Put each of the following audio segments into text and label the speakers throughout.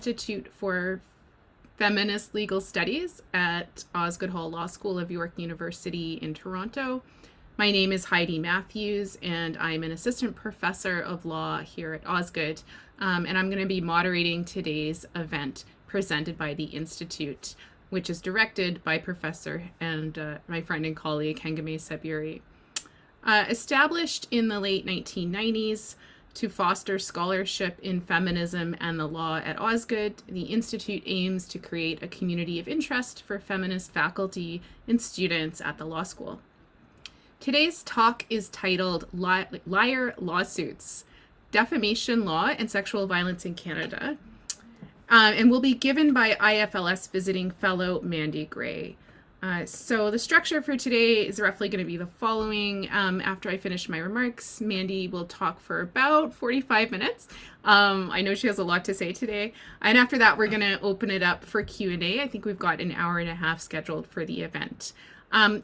Speaker 1: Institute for Feminist Legal Studies at Osgoode Hall Law School of York University in Toronto. My name is Heidi Matthews, and I'm an assistant professor of law here at Osgoode, and I'm going to be moderating today's event presented by the Institute, which is directed by Professor and my friend and colleague Hengame Seburi. Established in the late 1990s to foster scholarship in feminism and the law at Osgoode, the Institute aims to create a community of interest for feminist faculty and students at the law school. Today's talk is titled Liar Lawsuits, Defamation Law and Sexual Violence in Canada, and will be given by IFLS visiting fellow Mandi Gray. So the structure for today is roughly going to be the following. After I finish my remarks, Mandi will talk for about 45 minutes. I know she has a lot to say today. And after that, we're going to open it up for Q&A. I think we've got an hour and a half scheduled for the event.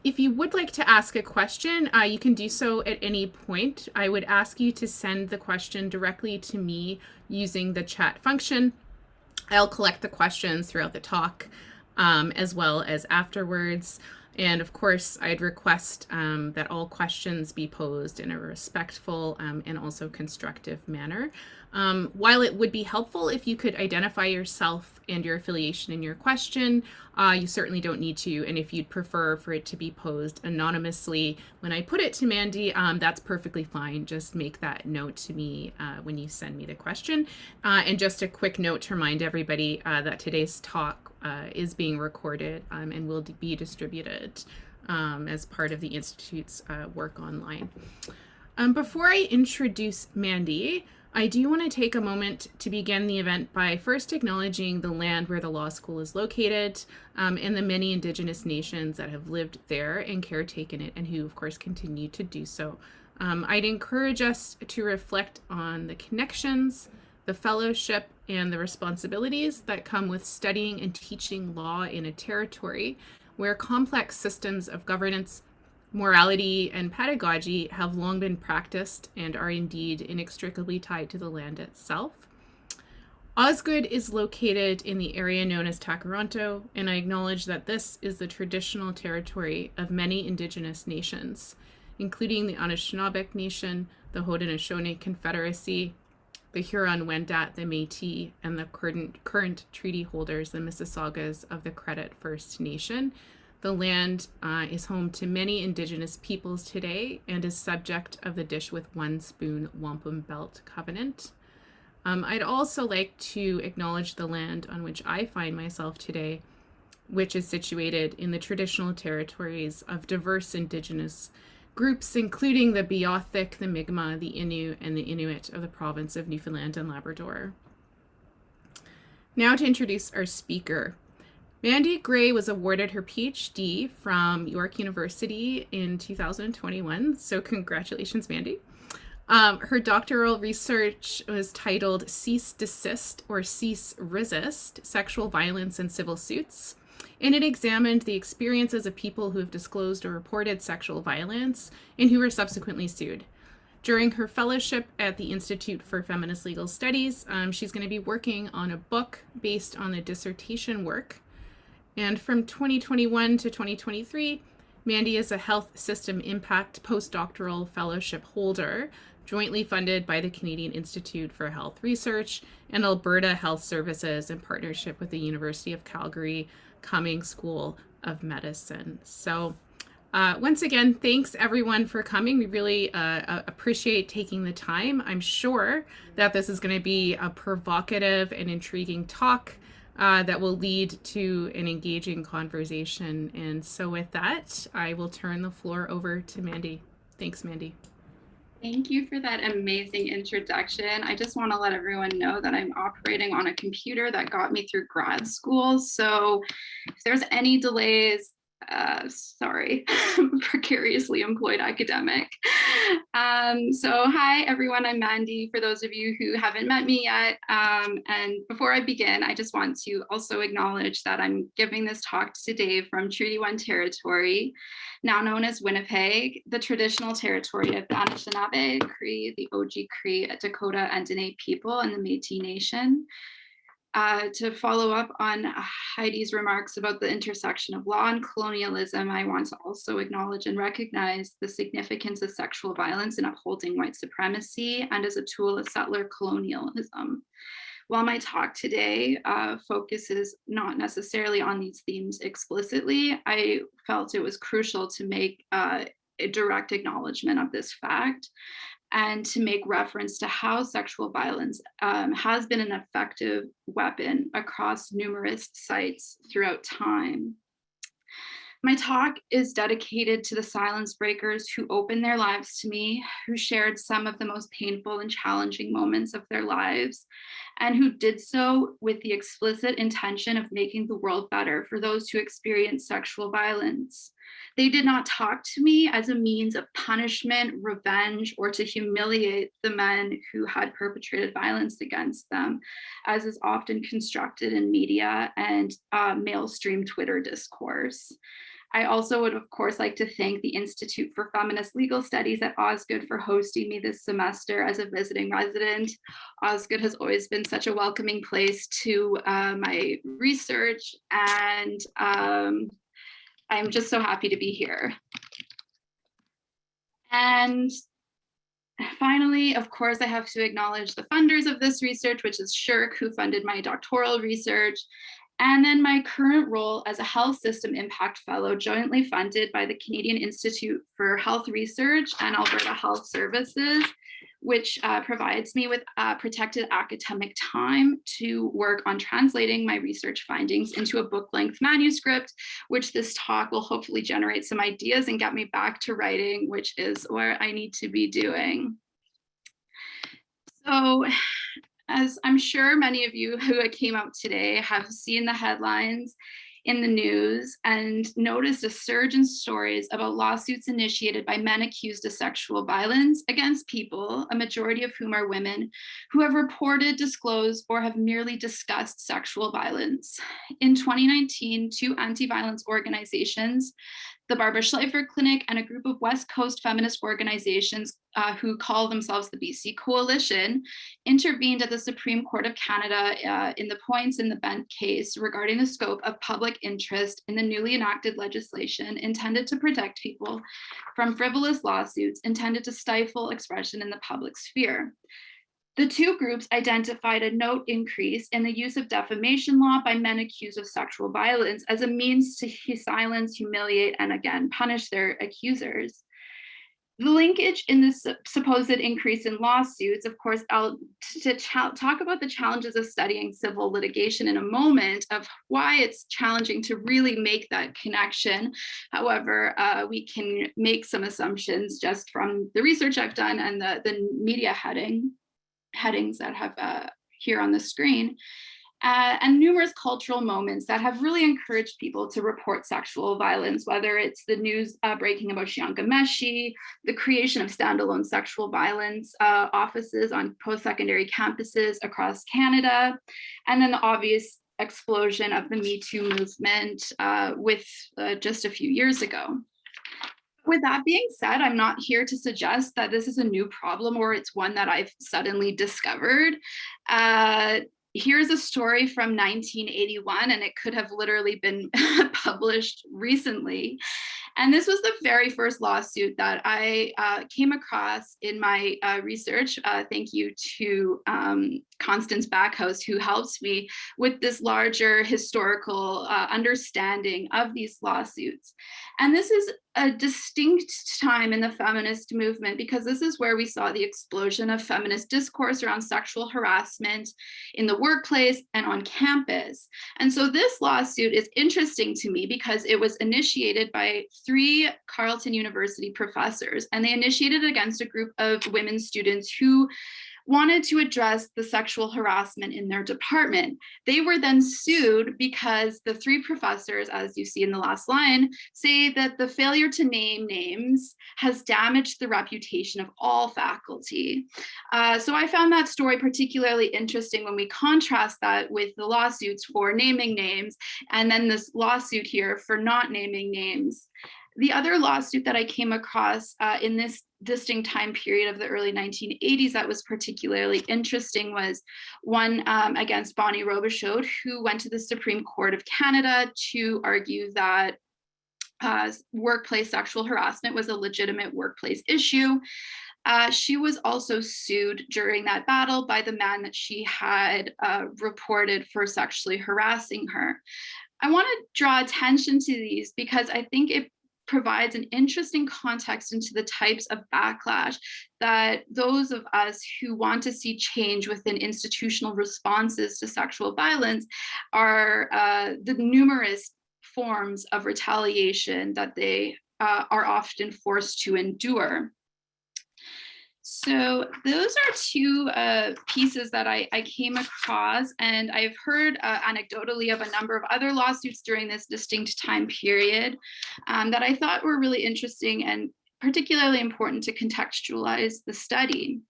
Speaker 1: If you would like to ask a question, you can do so at any point. I would ask you to send the question directly to me using the chat function. I'll collect the questions throughout the talk, as well as afterwards. And of course, I'd request that all questions be posed in a respectful and also constructive manner. While it would be helpful if you could identify yourself and your affiliation in your question, you certainly don't need to. And if you'd prefer for it to be posed anonymously when I put it to Mandi, that's perfectly fine. Just make that note to me when you send me the question. And just a quick note to remind everybody that today's talk is being recorded and will be distributed as part of the Institute's work online. Before I introduce Mandi, I do want to take a moment to begin the event by first acknowledging the land where the law school is located and the many Indigenous nations that have lived there and caretaken it and who, of course, continue to do so. I'd encourage us to reflect on the connections, the fellowship, and the responsibilities that come with studying and teaching law in a territory where complex systems of governance, morality, and pedagogy have long been practiced and are indeed inextricably tied to the land itself. Osgoode is located in the area known as Takaranto, and I acknowledge that this is the traditional territory of many Indigenous nations, including the Anishinaabeg Nation, the Haudenosaunee Confederacy, the Huron-Wendat, the Métis, and the current treaty holders, the Mississaugas of the Credit First Nation. The land is home to many Indigenous peoples today and is subject of the Dish with One Spoon Wampum Belt Covenant. I'd also like to acknowledge the land on which I find myself today, which is situated in the traditional territories of diverse Indigenous groups, including the Beothuk, the Mi'kmaq, the Innu, and the Inuit of the province of Newfoundland and Labrador. Now to introduce our speaker. Mandi Gray was awarded her PhD from York University in 2021, so congratulations, Mandi. Her doctoral research was titled Cease Desist or Cease Resist, Sexual Violence and Civil Suits, and it examined the experiences of people who have disclosed or reported sexual violence and who were subsequently sued. During her fellowship at the Institute for Feminist Legal Studies, she's going to be working on a book based on the dissertation work. And from 2021 to 2023, Mandi is a Health System Impact postdoctoral fellowship holder, jointly funded by the Canadian Institute for Health Research and Alberta Health Services in partnership with the University of Calgary Cummings School of Medicine. So once again, thanks everyone for coming. We really appreciate taking the time. I'm sure that this is going to be a provocative and intriguing talk that will lead to an engaging conversation. And so with that, I will turn the floor over to Mandi. Thanks, Mandi.
Speaker 2: Thank you for that amazing introduction. I just want to let everyone know that I'm operating on a computer that got me through grad school. So if there's any delays, sorry, precariously employed academic. So hi everyone, I'm Mandi, for those of you who haven't met me yet. And before I begin, I just want to also acknowledge that I'm giving this talk today from Treaty 1 territory, now known as Winnipeg, the traditional territory of the Anishinaabe, Cree, the Oji Cree, Dakota, and Dene people, and the Métis Nation. To follow up on Heidi's remarks about the intersection of law and colonialism, I want to also acknowledge and recognize the significance of sexual violence in upholding white supremacy and as a tool of settler colonialism. While my talk today focuses not necessarily on these themes explicitly, I felt it was crucial to make a direct acknowledgement of this fact and to make reference to how sexual violence has been an effective weapon across numerous sites throughout time. My talk is dedicated to the silence breakers who opened their lives to me, who shared some of the most painful and challenging moments of their lives, and who did so with the explicit intention of making the world better for those who experience sexual violence. They did not talk to me as a means of punishment, revenge, or to humiliate the men who had perpetrated violence against them, as is often constructed in media and mainstream Twitter discourse. I also would, of course, like to thank the Institute for Feminist Legal Studies at Osgoode for hosting me this semester as a visiting resident. Osgoode has always been such a welcoming place to my research, and I'm just so happy to be here. And finally, of course, I have to acknowledge the funders of this research, which is SSHRC, who funded my doctoral research, and then my current role as a Health System Impact Fellow, jointly funded by the Canadian Institute for Health Research and Alberta Health Services, which provides me with protected academic time to work on translating my research findings into a book-length manuscript, which this talk will hopefully generate some ideas and get me back to writing, which is what I need to be doing. So, as I'm sure many of you who came out today have seen the headlines in the news and noticed a surge in stories about lawsuits initiated by men accused of sexual violence against people, a majority of whom are women, who have reported, disclosed, or have merely discussed sexual violence. In 2019, two anti-violence organizations, the Barbara Schleifer Clinic and a group of West Coast feminist organizations who call themselves the BC Coalition, intervened at the Supreme Court of Canada in the Points in the Bent case regarding the scope of public interest in the newly enacted legislation intended to protect people from frivolous lawsuits intended to stifle expression in the public sphere. The two groups identified a note increase in the use of defamation law by men accused of sexual violence as a means to silence, humiliate, and again, punish their accusers. The linkage in this supposed increase in lawsuits, of course, I'll talk about the challenges of studying civil litigation in a moment, of why it's challenging to really make that connection. However, we can make some assumptions just from the research I've done and the media headings that have here on the screen. And numerous cultural moments that have really encouraged people to report sexual violence, whether it's the news breaking about Shianka Meshi, the creation of standalone sexual violence offices on post-secondary campuses across Canada, and then the obvious explosion of the Me Too movement with just a few years ago. With that being said, I'm not here to suggest that this is a new problem or it's one that I've suddenly discovered. Here's a story from 1981, and it could have literally been published recently. And this was the very first lawsuit that I came across in my research. Thank you to Constance Backhouse, who helped me with this larger historical understanding of these lawsuits. And this is a distinct time in the feminist movement, because this is where we saw the explosion of feminist discourse around sexual harassment in the workplace and on campus. And so this lawsuit is interesting to me because it was initiated by three Carleton University professors, and they initiated against a group of women students who wanted to address the sexual harassment in their department. They were then sued because the three professors, as you see in the last line, say that the failure to name names has damaged the reputation of all faculty. So I found that story particularly interesting when we contrast that with the lawsuits for naming names, and then this lawsuit here for not naming names. The other lawsuit that I came across in this distinct time period of the early 1980s that was particularly interesting was one against Bonnie Robichaud, who went to the Supreme Court of Canada to argue that workplace sexual harassment was a legitimate workplace issue. She was also sued during that battle by the man that she had reported for sexually harassing her. I want to draw attention to these because I think it provides an interesting context into the types of backlash that those of us who want to see change within institutional responses to sexual violence are the numerous forms of retaliation that they are often forced to endure. So those are two pieces that I came across, and I've heard anecdotally of a number of other lawsuits during this distinct time period that I thought were really interesting and particularly important to contextualize the study.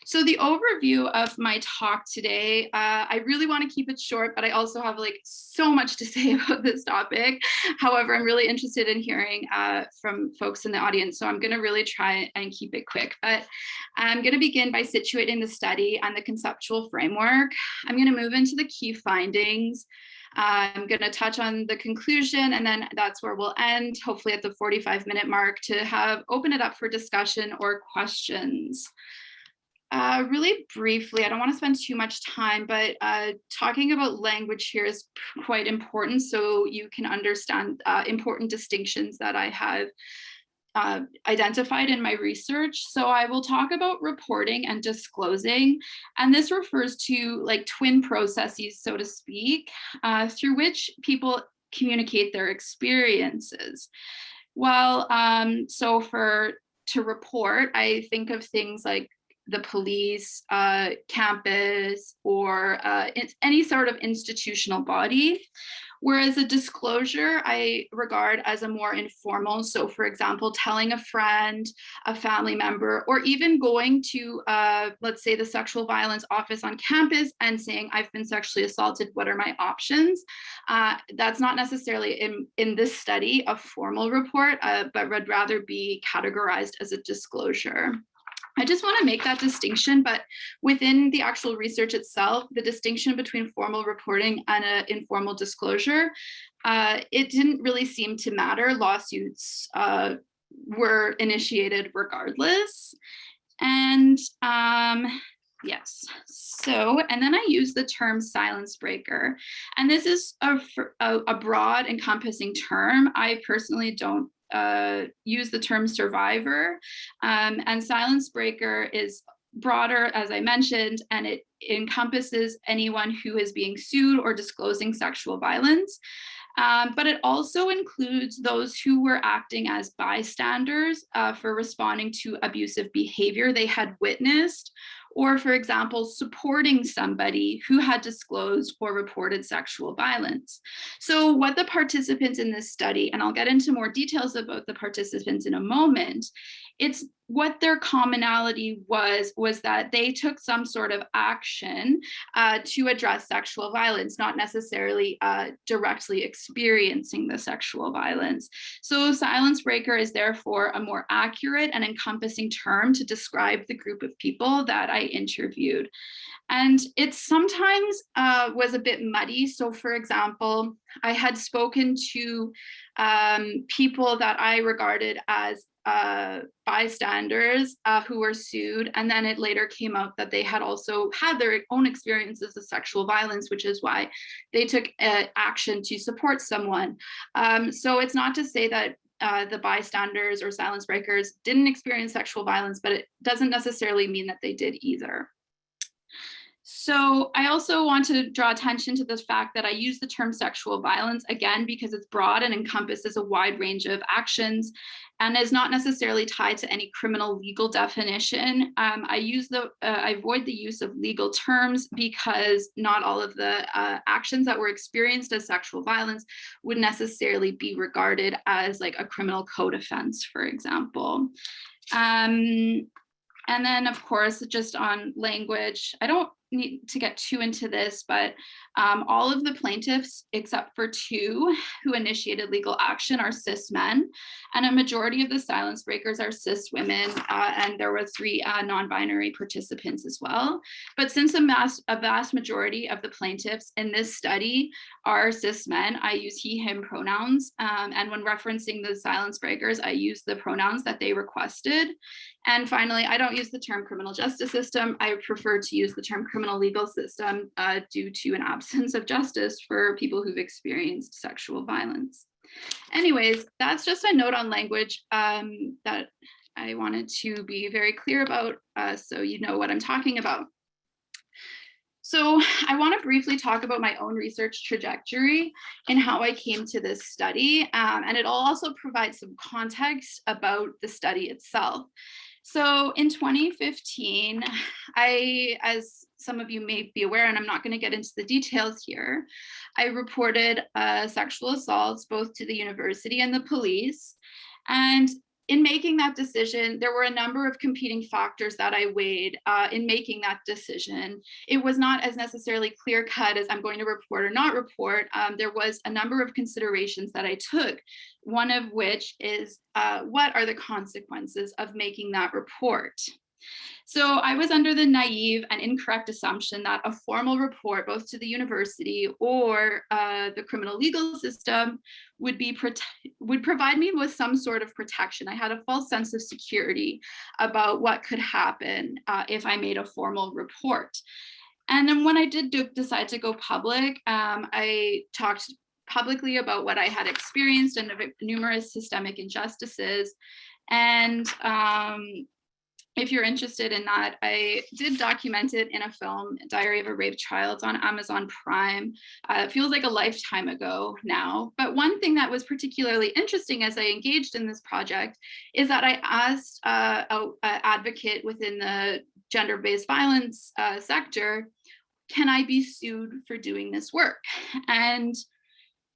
Speaker 2: So the overview of my talk today, I really want to keep it short, but I also have like so much to say about this topic. However, I'm really interested in hearing from folks in the audience, so I'm going to really try and keep it quick. But I'm going to begin by situating the study and the conceptual framework. I'm going to move into the key findings. I'm going to touch on the conclusion, and then that's where we'll end, hopefully at the 45-minute mark, to open it up for discussion or questions. Really briefly, I don't want to spend too much time, but talking about language here is quite important so you can understand important distinctions that I have identified in my research. So I will talk about reporting and disclosing, and this refers to like twin processes, so to speak, through which people communicate their experiences. Well, to report, I think of things like the police, campus, or any sort of institutional body. Whereas a disclosure I regard as a more informal. So for example, telling a friend, a family member, or even going to, let's say, the sexual violence office on campus and saying, I've been sexually assaulted, what are my options? That's not necessarily in this study a formal report, but would rather be categorized as a disclosure. I just want to make that distinction, but within the actual research itself, the distinction between formal reporting and an informal disclosure, it didn't really seem to matter. Lawsuits were initiated regardless. And yes, so, and then I use the term silence breaker. And this is a broad encompassing term. I personally don't use the term survivor, and silence breaker is broader, as I mentioned, and it encompasses anyone who is being sued or disclosing sexual violence. But it also includes those who were acting as bystanders for responding to abusive behavior they had witnessed, or for example, supporting somebody who had disclosed or reported sexual violence. So what the participants in this study, and I'll get into more details about the participants in a moment, it's what their commonality was that they took some sort of action to address sexual violence, not necessarily directly experiencing the sexual violence. So silence breaker is therefore a more accurate and encompassing term to describe the group of people that I interviewed. And it sometimes was a bit muddy. So for example, I had spoken to people that I regarded as bystanders who were sued, and then it later came out that they had also had their own experiences of sexual violence, which is why they took action to support someone. So it's not to say that the bystanders or silence breakers didn't experience sexual violence, but it doesn't necessarily mean that they did either. So I also want to draw attention to the fact that I use the term sexual violence, again, because it's broad and encompasses a wide range of actions and is not necessarily tied to any criminal legal definition. I avoid the use of legal terms because not all of the actions that were experienced as sexual violence would necessarily be regarded as like a criminal code offense, for example. And then, of course, just on language, I don't need to get too into this, but all of the plaintiffs, except for 2 who initiated legal action, are cis men, and a majority of the silence breakers are cis women, and there were 3 non-binary participants as well. But since a vast majority of the plaintiffs in this study are cis men, I use he, him pronouns, and when referencing the silence breakers, I use the pronouns that they requested. And finally, I don't use the term criminal justice system. I prefer to use the term criminal legal system due to an absence of justice for people who've experienced sexual violence. Anyways, that's just a note on language that I wanted to be very clear about, so you know what I'm talking about. So I want to briefly talk about my own research trajectory and how I came to this study, and it'll also provide some context about the study itself. So in 2015, as some of you may be aware, and I'm not going to get into the details here, I reported sexual assaults both to the university and the police. And in making that decision, there were a number of competing factors that I weighed in making that decision. It was not as necessarily clear cut as I'm going to report or not report. There was a number of considerations that I took, one of which is what are the consequences of making that report? So I was under the naive and incorrect assumption that a formal report, both to the university or the criminal legal system, would provide me with some sort of protection. I had a false sense of security about what could happen if I made a formal report. And then when I did decide to go public, I talked publicly about what I had experienced and numerous systemic injustices. And if you're interested in that, I did document it in a film, Diary of a Raped Child. It's on Amazon Prime. It feels like a lifetime ago now. But one thing that was particularly interesting as I engaged in this project is that I asked an advocate within the gender-based violence sector, can I be sued for doing this work? And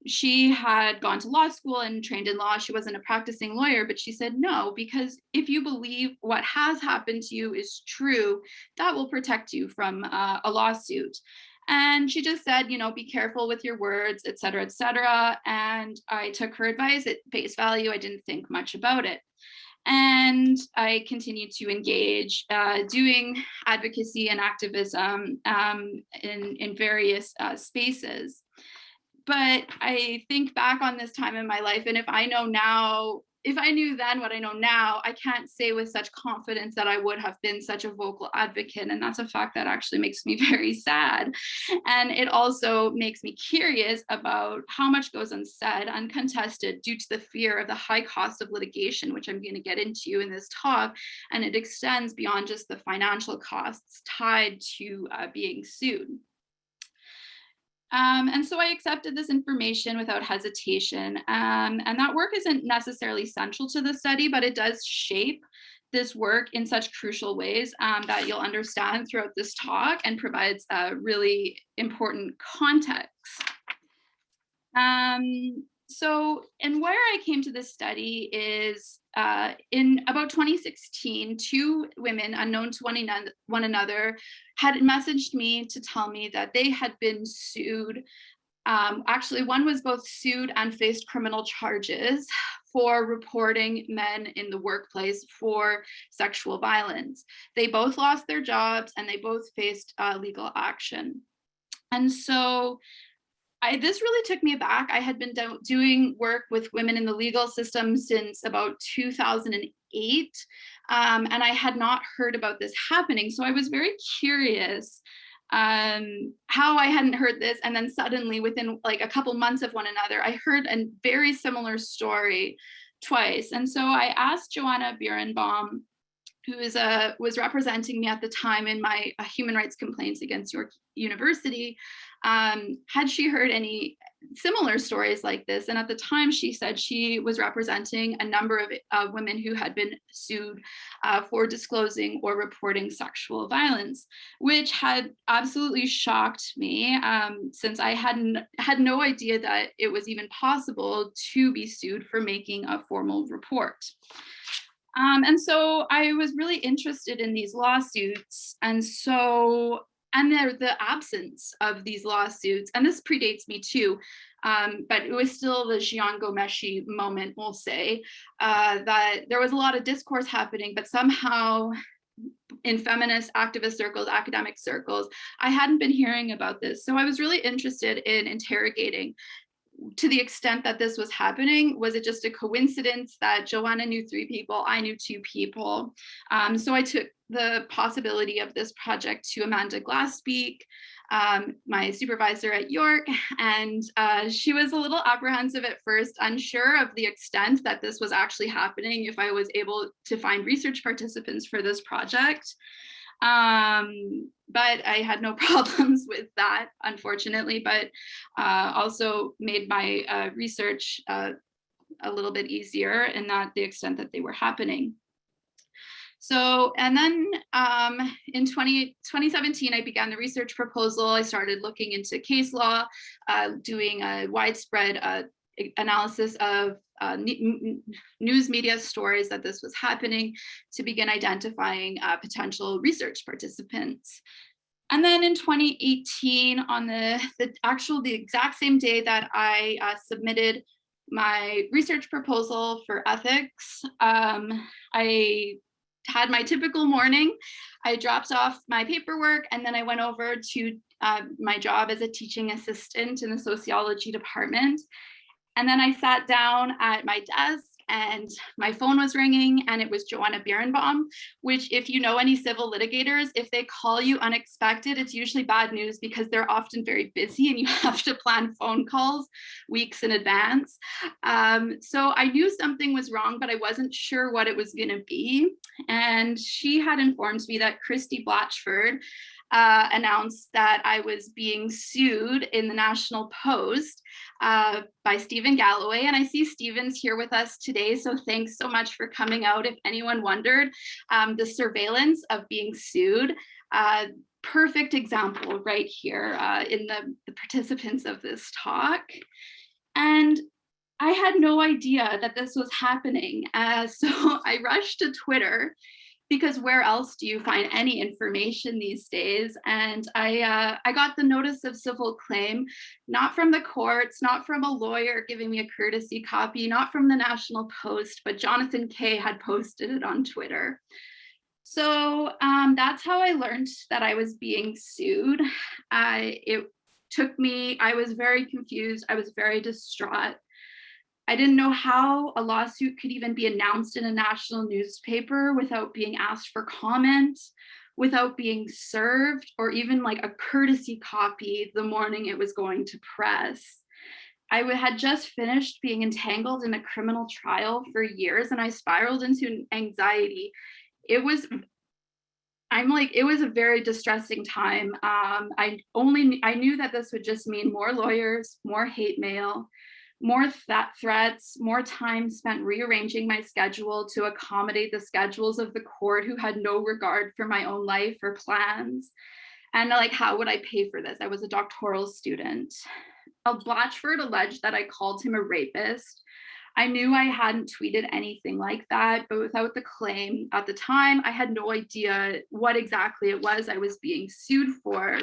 Speaker 2: she had gone to law school and trained in law. She wasn't a practicing lawyer, but she said no, because if you believe what has happened to you is true, that will protect you from a lawsuit. And she just said, you know, be careful with your words, et cetera, et cetera. And I took her advice at face value. I didn't think much about it. And I continued to engage doing advocacy and activism in various spaces. But I think back on this time in my life, and if I knew then what I know now, I can't say with such confidence that I would have been such a vocal advocate. And that's a fact that actually makes me very sad. And it also makes me curious about how much goes unsaid, uncontested, due to the fear of the high cost of litigation, which I'm going to get into in this talk. And it extends beyond just the financial costs tied to being sued. And so I accepted this information without hesitation. And that work isn't necessarily central to the study, but it does shape this work in such crucial ways that you'll understand throughout this talk, and provides really important context. And where I came to this study is in about 2016, 2 women unknown to one another had messaged me to tell me that they had been sued. Actually, one was both sued and faced criminal charges for reporting men in the workplace for sexual violence. They both lost their jobs and they both faced legal action. And so this really took me aback. I had been doing work with women in the legal system since about 2008, and I had not heard about this happening. So I was very curious how I hadn't heard this. And then suddenly, within like a couple months of one another, I heard a very similar story twice. And so I asked Joanna Birnbaum, who was representing me at the time in my human rights complaints against York University, had she heard any similar stories like this? And at the time, she said she was representing a number of women who had been sued for disclosing or reporting sexual violence, which had absolutely shocked me, since I had no idea that it was even possible to be sued for making a formal report. And so I was really interested in these lawsuits. And so and the absence of these lawsuits, and this predates me too, but it was still the Jian Ghomeshi moment, we'll say, that there was a lot of discourse happening, but somehow in feminist activist circles, academic circles, I hadn't been hearing about this. So I was really interested in interrogating, to the extent that this was happening, was it just a coincidence that Joanna knew 3 people, I knew 2 people? So I took the possibility of this project to Amanda Glassbeak, my supervisor at York, and she was a little apprehensive at first, unsure of the extent that this was actually happening, if I was able to find research participants for this project. But I had no problems with that, unfortunately, but also made my research a little bit easier, and not the extent that they were happening. So, and then in 2017, I began the research proposal. I started looking into case law, doing a widespread analysis of news media stories that this was happening, to begin identifying potential research participants. And then in 2018, on the exact same day that I submitted my research proposal for ethics, I had my typical morning. I dropped off my paperwork, and then I went over to my job as a teaching assistant in the sociology department. And then I sat down at my desk, and my phone was ringing, and it was Joanna Birnbaum, which, if you know any civil litigators, if they call you unexpected, it's usually bad news, because they're often very busy and you have to plan phone calls weeks in advance. So I knew something was wrong, but I wasn't sure what it was going to be. And she had informed me that Christy Blatchford announced that I was being sued in the National Post by Stephen Galloway. And I see Stephen's here with us today, so thanks so much for coming out. If anyone wondered, the surveillance of being sued, perfect example right here in the participants of this talk. And I had no idea that this was happening. So I rushed to Twitter, because where else do you find any information these days? And I got the notice of civil claim, not from the courts, not from a lawyer giving me a courtesy copy, not from the National Post, but Jonathan Kay had posted it on Twitter. So that's how I learned that I was being sued. It took me, I was very confused. I was very distraught. I didn't know how a lawsuit could even be announced in a national newspaper without being asked for comment, without being served, or even like a courtesy copy the morning it was going to press. I had just finished being entangled in a criminal trial for years, and I spiraled into anxiety. It was a very distressing time. I knew that this would just mean more lawyers, more hate mail, more threats, more time spent rearranging my schedule to accommodate the schedules of the court, who had no regard for my own life or plans. And like, how would I pay for this? I was a doctoral student. Blatchford alleged that I called him a rapist. I knew I hadn't tweeted anything like that, but without the claim at the time, I had no idea what exactly it was I was being sued for.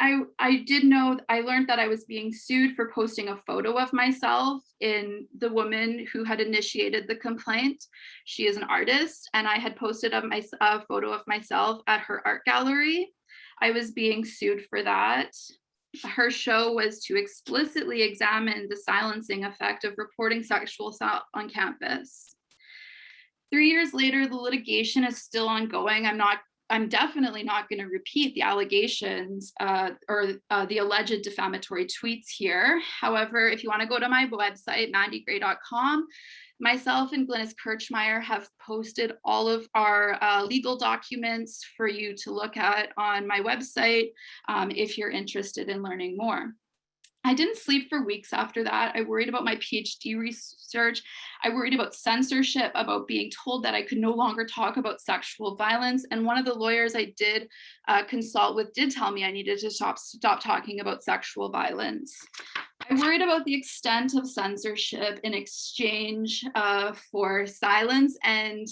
Speaker 2: I learned that I was being sued for posting a photo of myself in the woman who had initiated the complaint. She is an artist, and I had posted a photo of myself at her art gallery. I was being sued for that. Her show was to explicitly examine the silencing effect of reporting sexual assault on campus. 3 years later, the litigation is still ongoing. I'm definitely not going to repeat the allegations or the alleged defamatory tweets here. However, if you want to go to my website, mandigray.com, myself and Glynis Kirchmeier have posted all of our legal documents for you to look at on my website if you're interested in learning more. I didn't sleep for weeks after that. I worried about my PhD research. I worried about censorship, about being told that I could no longer talk about sexual violence. And one of the lawyers I did consult with did tell me I needed to stop talking about sexual violence. I worried about the extent of censorship in exchange for silence. And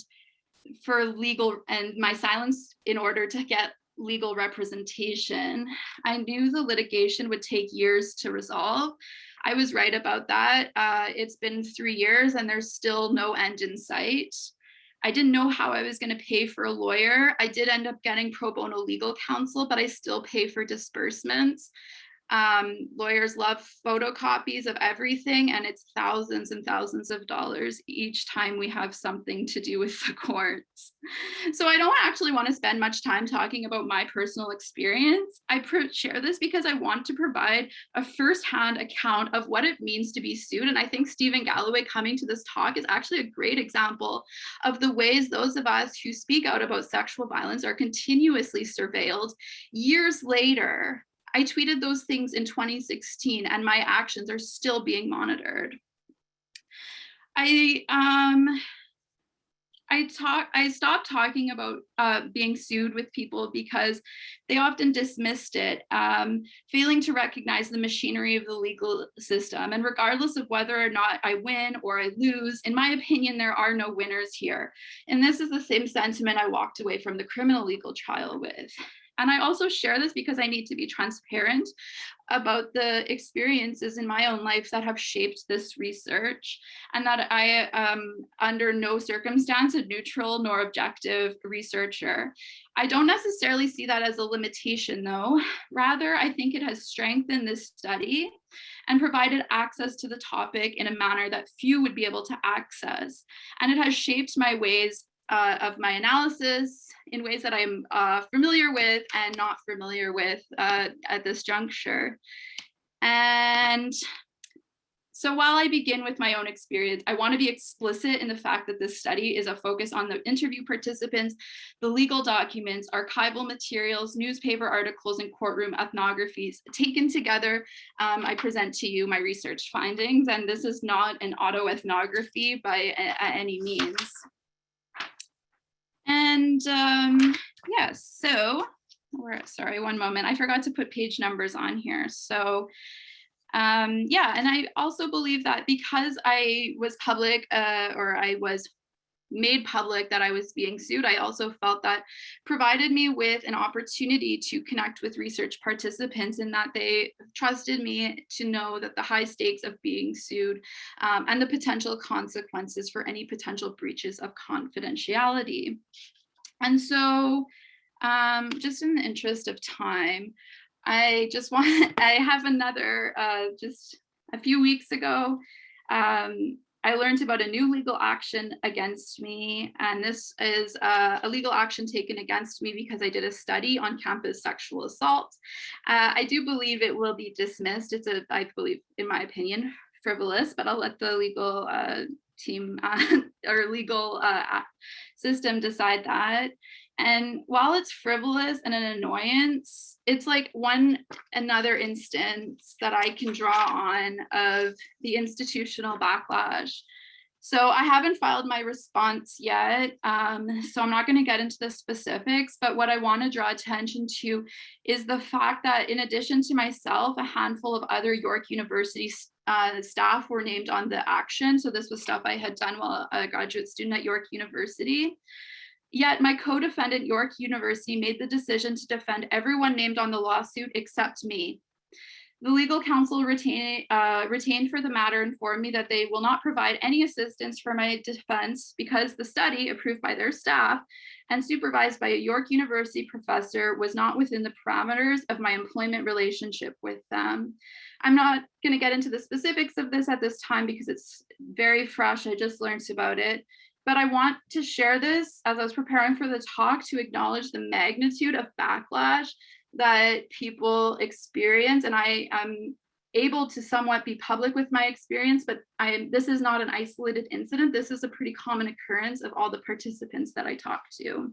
Speaker 2: for legal and my silence in order to get legal representation. I knew the litigation would take years to resolve. I was right about that. It's been 3 years and there's still no end in sight. I didn't know how I was going to pay for a lawyer. I did end up getting pro bono legal counsel, but I still pay for disbursements. Lawyers love photocopies of everything, and it's thousands and thousands of dollars each time we have something to do with the courts. So I don't actually want to spend much time talking about my personal experience. I share this because I want to provide a firsthand account of what it means to be sued. And I think Stephen Galloway coming to this talk is actually a great example of the ways those of us who speak out about sexual violence are continuously surveilled. Years later, I tweeted those things in 2016 and my actions are still being monitored. I stopped talking about being sued with people because they often dismissed it, failing to recognize the machinery of the legal system. And regardless of whether or not I win or I lose, in my opinion, there are no winners here. And this is the same sentiment I walked away from the criminal legal trial with. And I also share this because I need to be transparent about the experiences in my own life that have shaped this research, and that I am under no circumstance a neutral nor objective researcher. I don't necessarily see that as a limitation, though. Rather, I think it has strengthened this study and provided access to the topic in a manner that few would be able to access. And it has shaped my ways of my analysis in ways that I'm familiar with and not familiar with at this juncture. And so while I begin with my own experience, I want to be explicit in the fact that this study is a focus on the interview participants, the legal documents, archival materials, newspaper articles, and courtroom ethnographies. Taken together, I present to you my research findings, and this is not an autoethnography by any means. And yes, so sorry, one moment. I forgot to put page numbers on here. So yeah, and I also believe that because I was public or I was made public that I was being sued, I also felt that provided me with an opportunity to connect with research participants, and that they trusted me to know that the high stakes of being sued and the potential consequences for any potential breaches of confidentiality. And so just in the interest of time, I have another, just a few weeks ago, I learned about a new legal action against me, and this is a legal action taken against me because I did a study on campus sexual assault. I do believe it will be dismissed. I believe, in my opinion, frivolous, but I'll let the legal team or legal system decide that. And while it's frivolous and an annoyance, it's like another instance that I can draw on of the institutional backlash. So I haven't filed my response yet, so I'm not going to get into the specifics, but what I want to draw attention to is the fact that in addition to myself, a handful of other York University staff were named on the action. So this was stuff I had done while a graduate student at York University. Yet my co-defendant, York University, made the decision to defend everyone named on the lawsuit except me. The legal counsel retained for the matter informed me that they will not provide any assistance for my defense because the study, approved by their staff and supervised by a York University professor, was not within the parameters of my employment relationship with them. I'm not going to get into the specifics of this at this time because it's very fresh. I just learned about it. But I want to share this as I was preparing for the talk to acknowledge the magnitude of backlash that people experience. And I am able to somewhat be public with my experience, but this is not an isolated incident. This is a pretty common occurrence of all the participants that I talk to.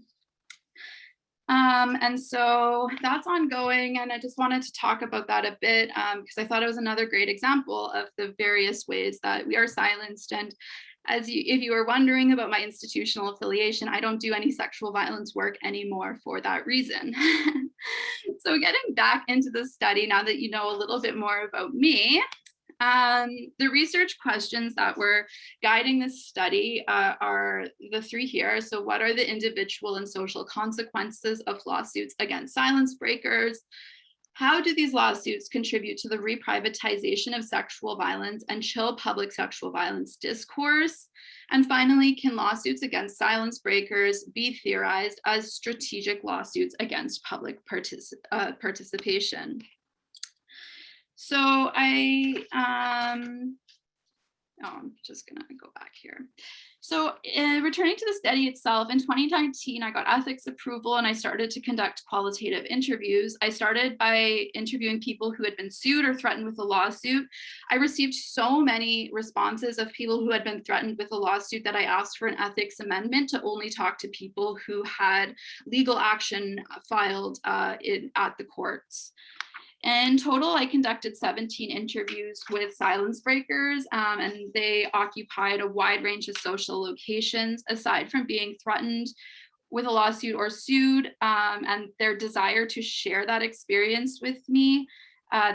Speaker 2: And so that's ongoing, and I just wanted to talk about that a bit because I thought it was another great example of the various ways that we are silenced. And if you were wondering about my institutional affiliation, I don't do any sexual violence work anymore for that reason. So getting back into the study, now that you know a little bit more about me, The research questions that were guiding this study are the three here. So what are the individual and social consequences of lawsuits against silence breakers? How do these lawsuits contribute to the reprivatization of sexual violence and chill public sexual violence discourse? And finally, can lawsuits against silence breakers be theorized as strategic lawsuits against public participation? So I'm just gonna go back here. So returning to the study itself, in 2019, I got ethics approval and I started to conduct qualitative interviews. I started by interviewing people who had been sued or threatened with a lawsuit. I received so many responses of people who had been threatened with a lawsuit that I asked for an ethics amendment to only talk to people who had legal action filed at the courts. In total, I conducted 17 interviews with silence breakers, and they occupied a wide range of social locations, aside from being threatened with a lawsuit or sued, and their desire to share that experience with me.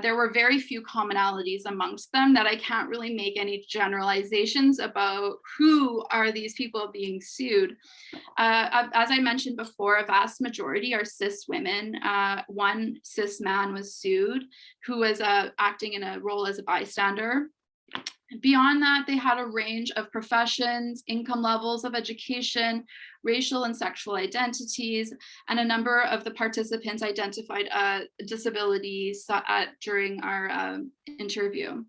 Speaker 2: There were very few commonalities amongst them that I can't really make any generalizations about who are these people being sued. As I mentioned before, a vast majority are cis women. One cis man was sued who was acting in a role as a bystander. Beyond that, they had a range of professions, income levels of education, racial and sexual identities, and a number of the participants identified disabilities during our interview.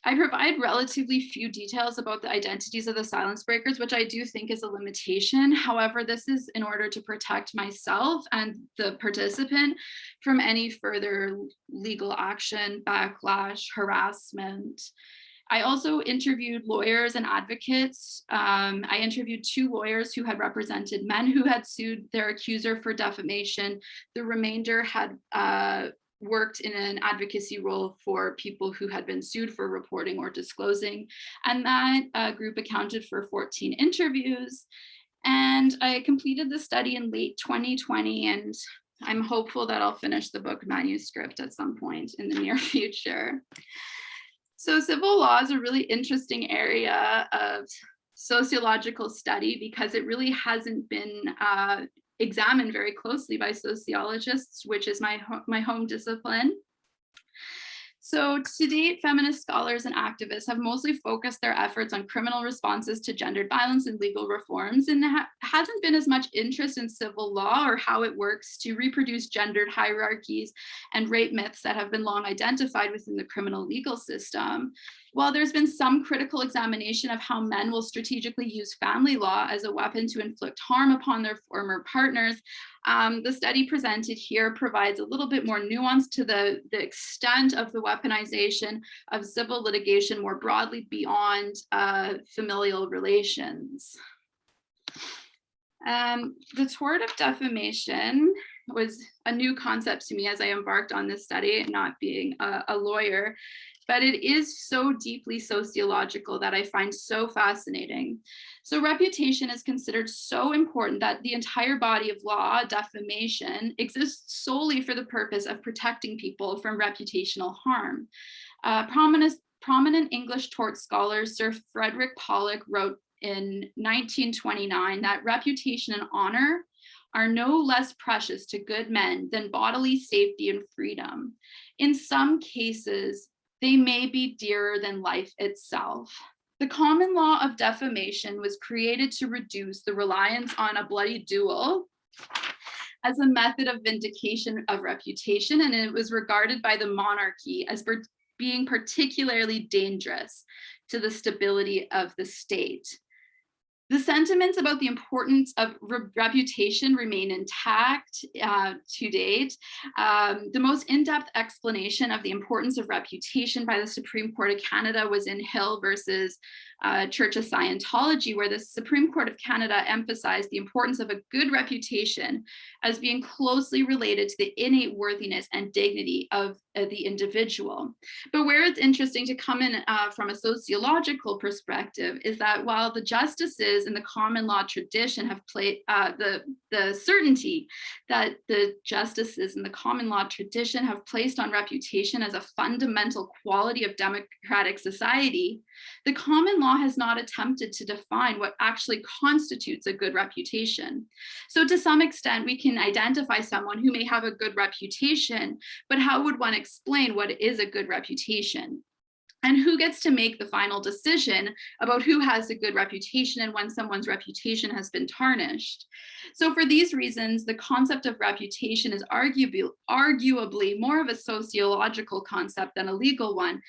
Speaker 2: I provide relatively few details about the identities of the silence breakers, which I do think is a limitation. However, this is in order to protect myself and the participant from any further legal action, backlash, harassment. I also interviewed lawyers and advocates. I interviewed 2 lawyers who had represented men who had sued their accuser for defamation. The remainder had worked in an advocacy role for people who had been sued for reporting or disclosing. And that group accounted for 14 interviews. And I completed the study in late 2020, and I'm hopeful that I'll finish the book manuscript at some point in the near future. So civil law is a really interesting area of sociological study because it really hasn't been examined very closely by sociologists, which is my home discipline. So to date, feminist scholars and activists have mostly focused their efforts on criminal responses to gendered violence and legal reforms, and hasn't been as much interest in civil law or how it works to reproduce gendered hierarchies and rape myths that have been long identified within the criminal legal system. While there's been some critical examination of how men will strategically use family law as a weapon to inflict harm upon their former partners, the study presented here provides a little bit more nuance to the extent of the weaponization of civil litigation more broadly beyond familial relations. The tort of defamation was a new concept to me as I embarked on this study, not being a lawyer. But it is so deeply sociological that I find so fascinating. So reputation is considered so important that the entire body of law, defamation, exists solely for the purpose of protecting people from reputational harm. Prominent English tort scholar Sir Frederick Pollock wrote in 1929 that reputation and honor are no less precious to good men than bodily safety and freedom. In some cases, they may be dearer than life itself. The common law of defamation was created to reduce the reliance on a bloody duel as a method of vindication of reputation, and it was regarded by the monarchy as being particularly dangerous to the stability of the state. The sentiments about the importance of reputation remain intact to date. The most in-depth explanation of the importance of reputation by the Supreme Court of Canada was in Hill versus Church of Scientology, where the Supreme Court of Canada emphasized the importance of a good reputation as being closely related to the innate worthiness and dignity of the individual. But where it's interesting to come in from a sociological perspective is that while the justices justices in the common law tradition have played the certainty that the justices in the common law tradition have placed on reputation as a fundamental quality of democratic society, the common law has not attempted to define what actually constitutes a good reputation. So to some extent, we can identify someone who may have a good reputation, but how would one explain what is a good reputation? And who gets to make the final decision about who has a good reputation and when someone's reputation has been tarnished? So for these reasons, the concept of reputation is arguably more of a sociological concept than a legal one,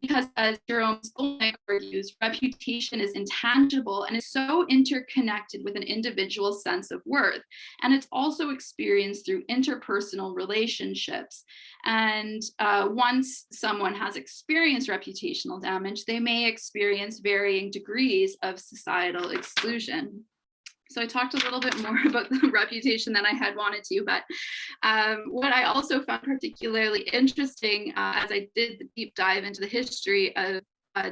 Speaker 2: because as Jerome Skolnick argues, reputation is intangible and is so interconnected with an individual's sense of worth. And it's also experienced through interpersonal relationships. And once someone has experienced reputational damage, they may experience varying degrees of societal exclusion. So I talked a little bit more about the reputation than I had wanted to, but what I also found particularly interesting as I did the deep dive into the history of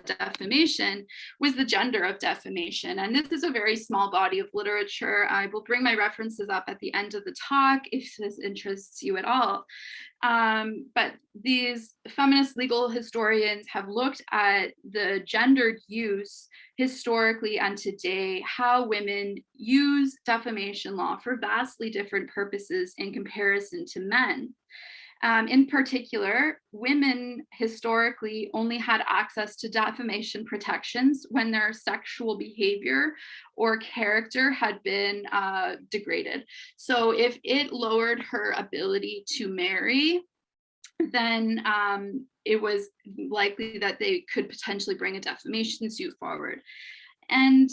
Speaker 2: defamation was the gender of defamation. And this is a very small body of literature. I will bring my references up at the end of the talk if this interests you at all. But these feminist legal historians have looked at the gendered use historically and today, how women use defamation law for vastly different purposes in comparison to men. In particular, women historically only had access to defamation protections when their sexual behavior or character had been degraded. So if it lowered her ability to marry, then it was likely that they could potentially bring a defamation suit forward. And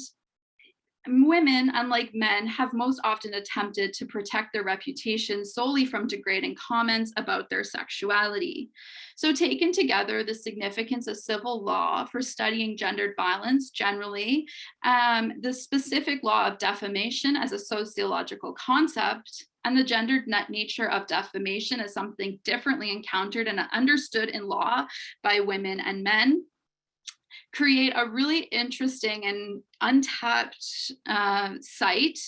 Speaker 2: women, unlike men, have most often attempted to protect their reputation solely from degrading comments about their sexuality. So taken together, the significance of civil law for studying gendered violence generally, the specific law of defamation as a sociological concept, and the gendered nature of defamation as something differently encountered and understood in law by women and men, create a really interesting and untapped site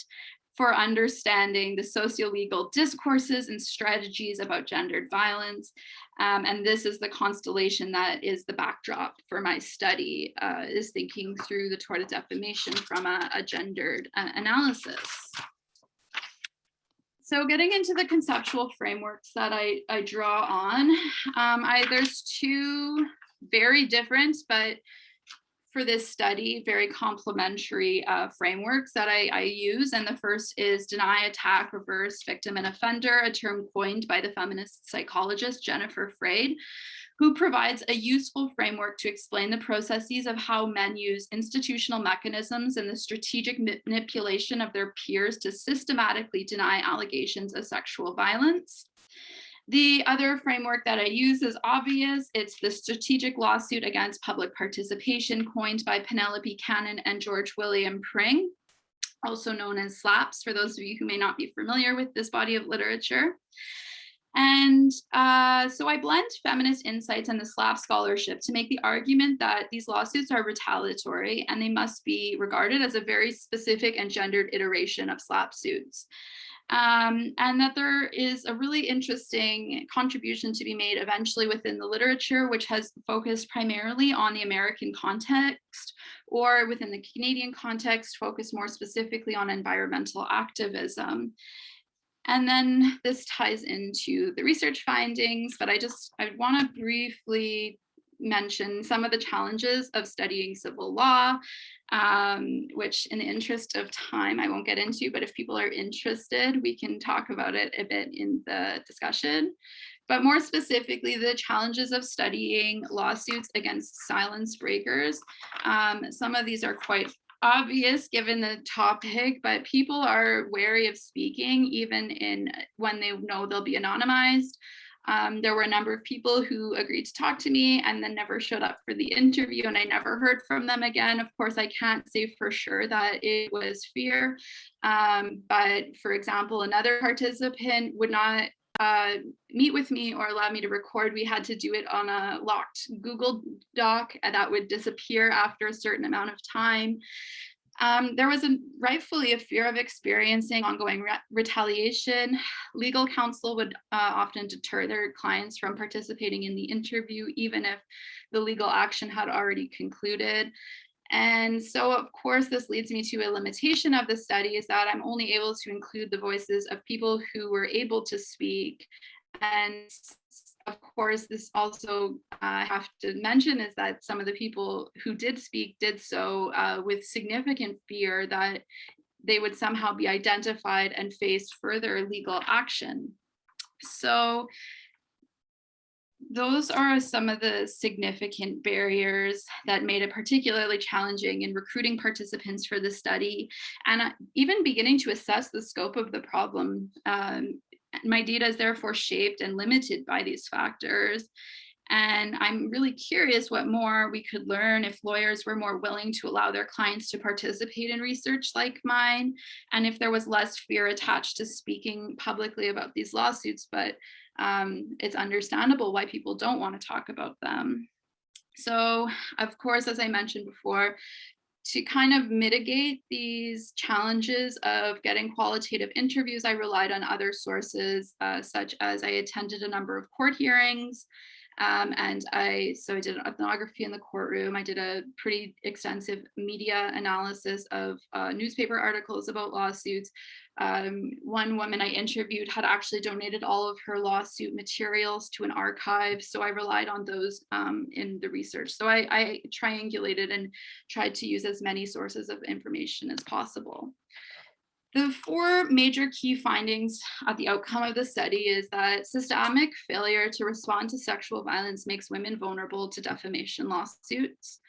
Speaker 2: for understanding the socio-legal discourses and strategies about gendered violence. And this is the constellation that is the backdrop for my study, is thinking through the tort of defamation from a gendered analysis. So getting into the conceptual frameworks that I draw on, there's two very different, but for this study, very complementary frameworks that I use. And the first is deny, attack, reverse, victim, and offender, a term coined by the feminist psychologist Jennifer Freyd, who provides a useful framework to explain the processes of how men use institutional mechanisms and the strategic manipulation of their peers to systematically deny allegations of sexual violence. The other framework that I use is obvious. It's the strategic lawsuit against public participation, coined by Penelope Cannon and George William Pring, also known as SLAPS, for those of you who may not be familiar with this body of literature. And so I blend feminist insights and the SLAP scholarship to make the argument that these lawsuits are retaliatory and they must be regarded as a very specific and gendered iteration of SLAP suits. And that there is a really interesting contribution to be made eventually within the literature, which has focused primarily on the American context, or within the Canadian context, focused more specifically on environmental activism. And then this ties into the research findings, but I want to briefly mention some of the challenges of studying civil law, which in the interest of time, I won't get into, but if people are interested, we can talk about it a bit in the discussion. But more specifically, the challenges of studying lawsuits against silence breakers. Some of these are quite obvious given the topic, but people are wary of speaking even when they know they'll be anonymized. There were a number of people who agreed to talk to me and then never showed up for the interview, and I never heard from them again. Of course, I can't say for sure that it was fear, but for example, another participant would not meet with me or allow me to record. We had to do it on a locked Google Doc that would disappear after a certain amount of time. There was rightfully a fear of experiencing ongoing retaliation. Legal counsel would often deter their clients from participating in the interview, even if the legal action had already concluded. And so, of course, this leads me to a limitation of the study is that I'm only able to include the voices of people who were able to speak. And of course, this also I have to mention is that some of the people who did speak did so with significant fear that they would somehow be identified and face further legal action. So those are some of the significant barriers that made it particularly challenging in recruiting participants for the study and even beginning to assess the scope of the problem. My data is therefore shaped and limited by these factors. And I'm really curious what more we could learn if lawyers were more willing to allow their clients to participate in research like mine, and if there was less fear attached to speaking publicly about these lawsuits. But it's understandable why people don't want to talk about them. So, of course, as I mentioned before, to kind of mitigate these challenges of getting qualitative interviews, I relied on other sources, such as I attended a number of court hearings. And I did an ethnography in the courtroom. I did a pretty extensive media analysis of newspaper articles about lawsuits. One woman I interviewed had actually donated all of her lawsuit materials to an archive, so I relied on those in the research. So I triangulated and tried to use as many sources of information as possible. The four major key findings at the outcome of the study is that systemic failure to respond to sexual violence makes women vulnerable to defamation lawsuits.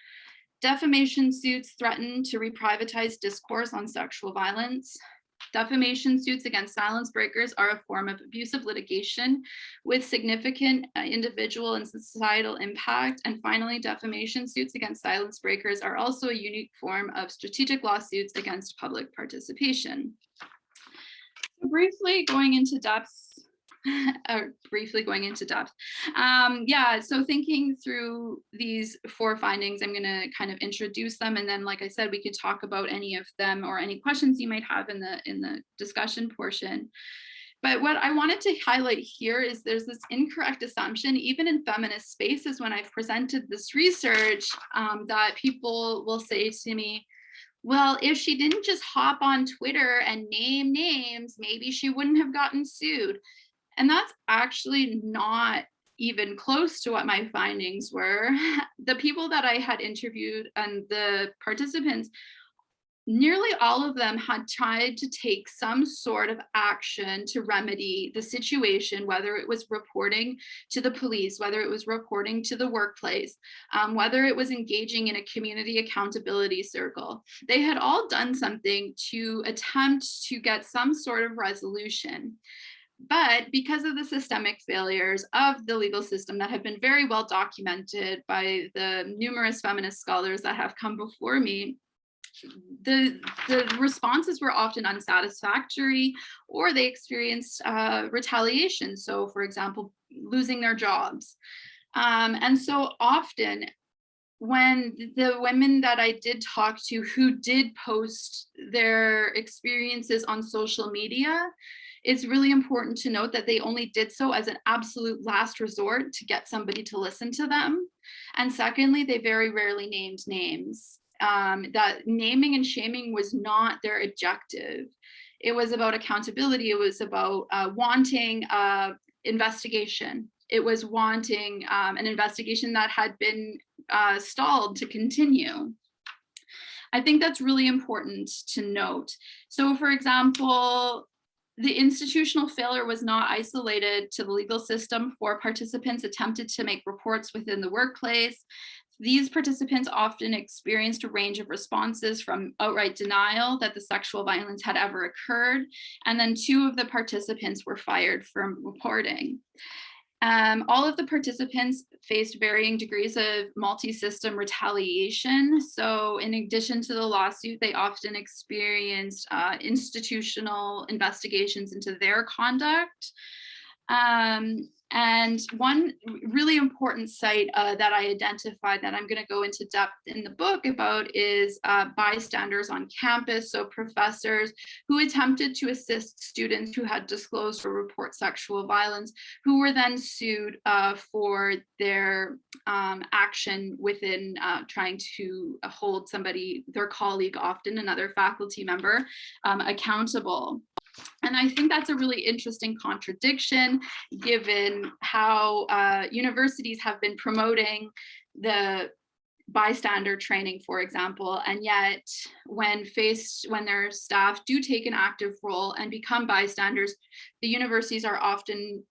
Speaker 2: Defamation suits threaten to reprivatize discourse on sexual violence. Defamation suits against silence breakers are a form of abusive litigation with significant individual and societal impact. And finally, defamation suits against silence breakers are also a unique form of strategic lawsuits against public participation. Briefly going into depth. So thinking through these four findings, I'm going to kind of introduce them, and then, like I said, we could talk about any of them or any questions you might have in the discussion portion. But what I wanted to highlight here is there's this incorrect assumption, even in feminist spaces, when I've presented this research, that people will say to me, well, if she didn't just hop on Twitter and name names, maybe she wouldn't have gotten sued. And that's actually not even close to what my findings were. The people that I had interviewed and the participants, nearly all of them had tried to take some sort of action to remedy the situation, whether it was reporting to the police, whether it was reporting to the workplace, whether it was engaging in a community accountability circle. They had all done something to attempt to get some sort of resolution. But because of the systemic failures of the legal system that have been very well documented by the numerous feminist scholars that have come before me, the responses were often unsatisfactory, or they experienced retaliation. So, for example, losing their jobs. And so often, when the women that I did talk to who did post their experiences on social media, it's really important to note that they only did so as an absolute last resort to get somebody to listen to them. And secondly, they very rarely named names. That naming and shaming was not their objective. It was about accountability. It was about wanting investigation. It was wanting an investigation that had been stalled to continue. I think that's really important to note. So, for example, the institutional failure was not isolated to the legal system. For participants attempted to make reports within the workplace. These participants often experienced a range of responses, from outright denial that the sexual violence had ever occurred, and then 2 of the participants were fired from reporting. All of the participants faced varying degrees of multi-system retaliation. So in addition to the lawsuit, they often experienced institutional investigations into their conduct. And one really important site that I identified that I'm going to go into depth in the book about is bystanders on campus. So professors who attempted to assist students who had disclosed or report sexual violence, who were then sued for their action within trying to hold somebody, their colleague, often another faculty member, accountable. And I think that's a really interesting contradiction, given how universities have been promoting the bystander training, for example, and yet when their staff do take an active role and become bystanders, the universities are often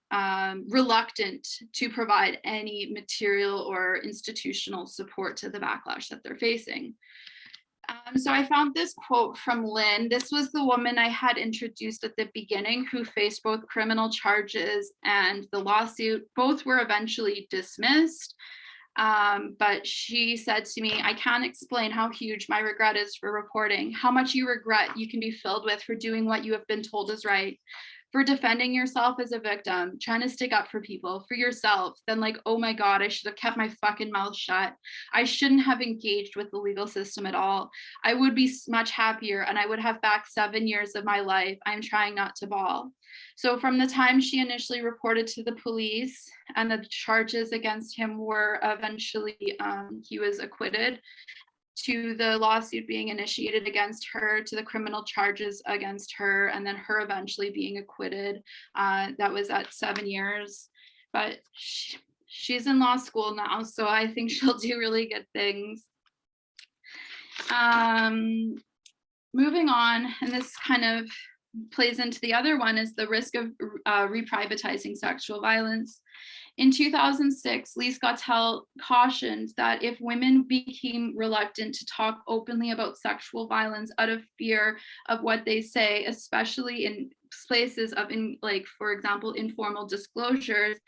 Speaker 2: reluctant to provide any material or institutional support to the backlash that they're facing. So I found this quote from Lynn. This was the woman I had introduced at the beginning who faced both criminal charges and the lawsuit. Both were eventually dismissed. But she said to me, "I can't explain how huge my regret is for reporting, how much you regret you can be filled with for doing what you have been told is right, for defending yourself as a victim, trying to stick up for people, for yourself, then like, oh my God, I should have kept my fucking mouth shut. I shouldn't have engaged with the legal system at all. I would be much happier and I would have back 7 years of my life. I'm trying not to bawl." So from the time she initially reported to the police and the charges against him were eventually, he was acquitted, to the lawsuit being initiated against her, to the criminal charges against her, and then her eventually being acquitted. That was at 7 years. But she's in law school now, so I think she'll do really good things. Moving on, and this kind of plays into the other one, is the risk of reprivatizing sexual violence. In 2006, Lee Scottel cautioned that if women became reluctant to talk openly about sexual violence out of fear of what they say, especially in places of, like, for example, informal disclosures,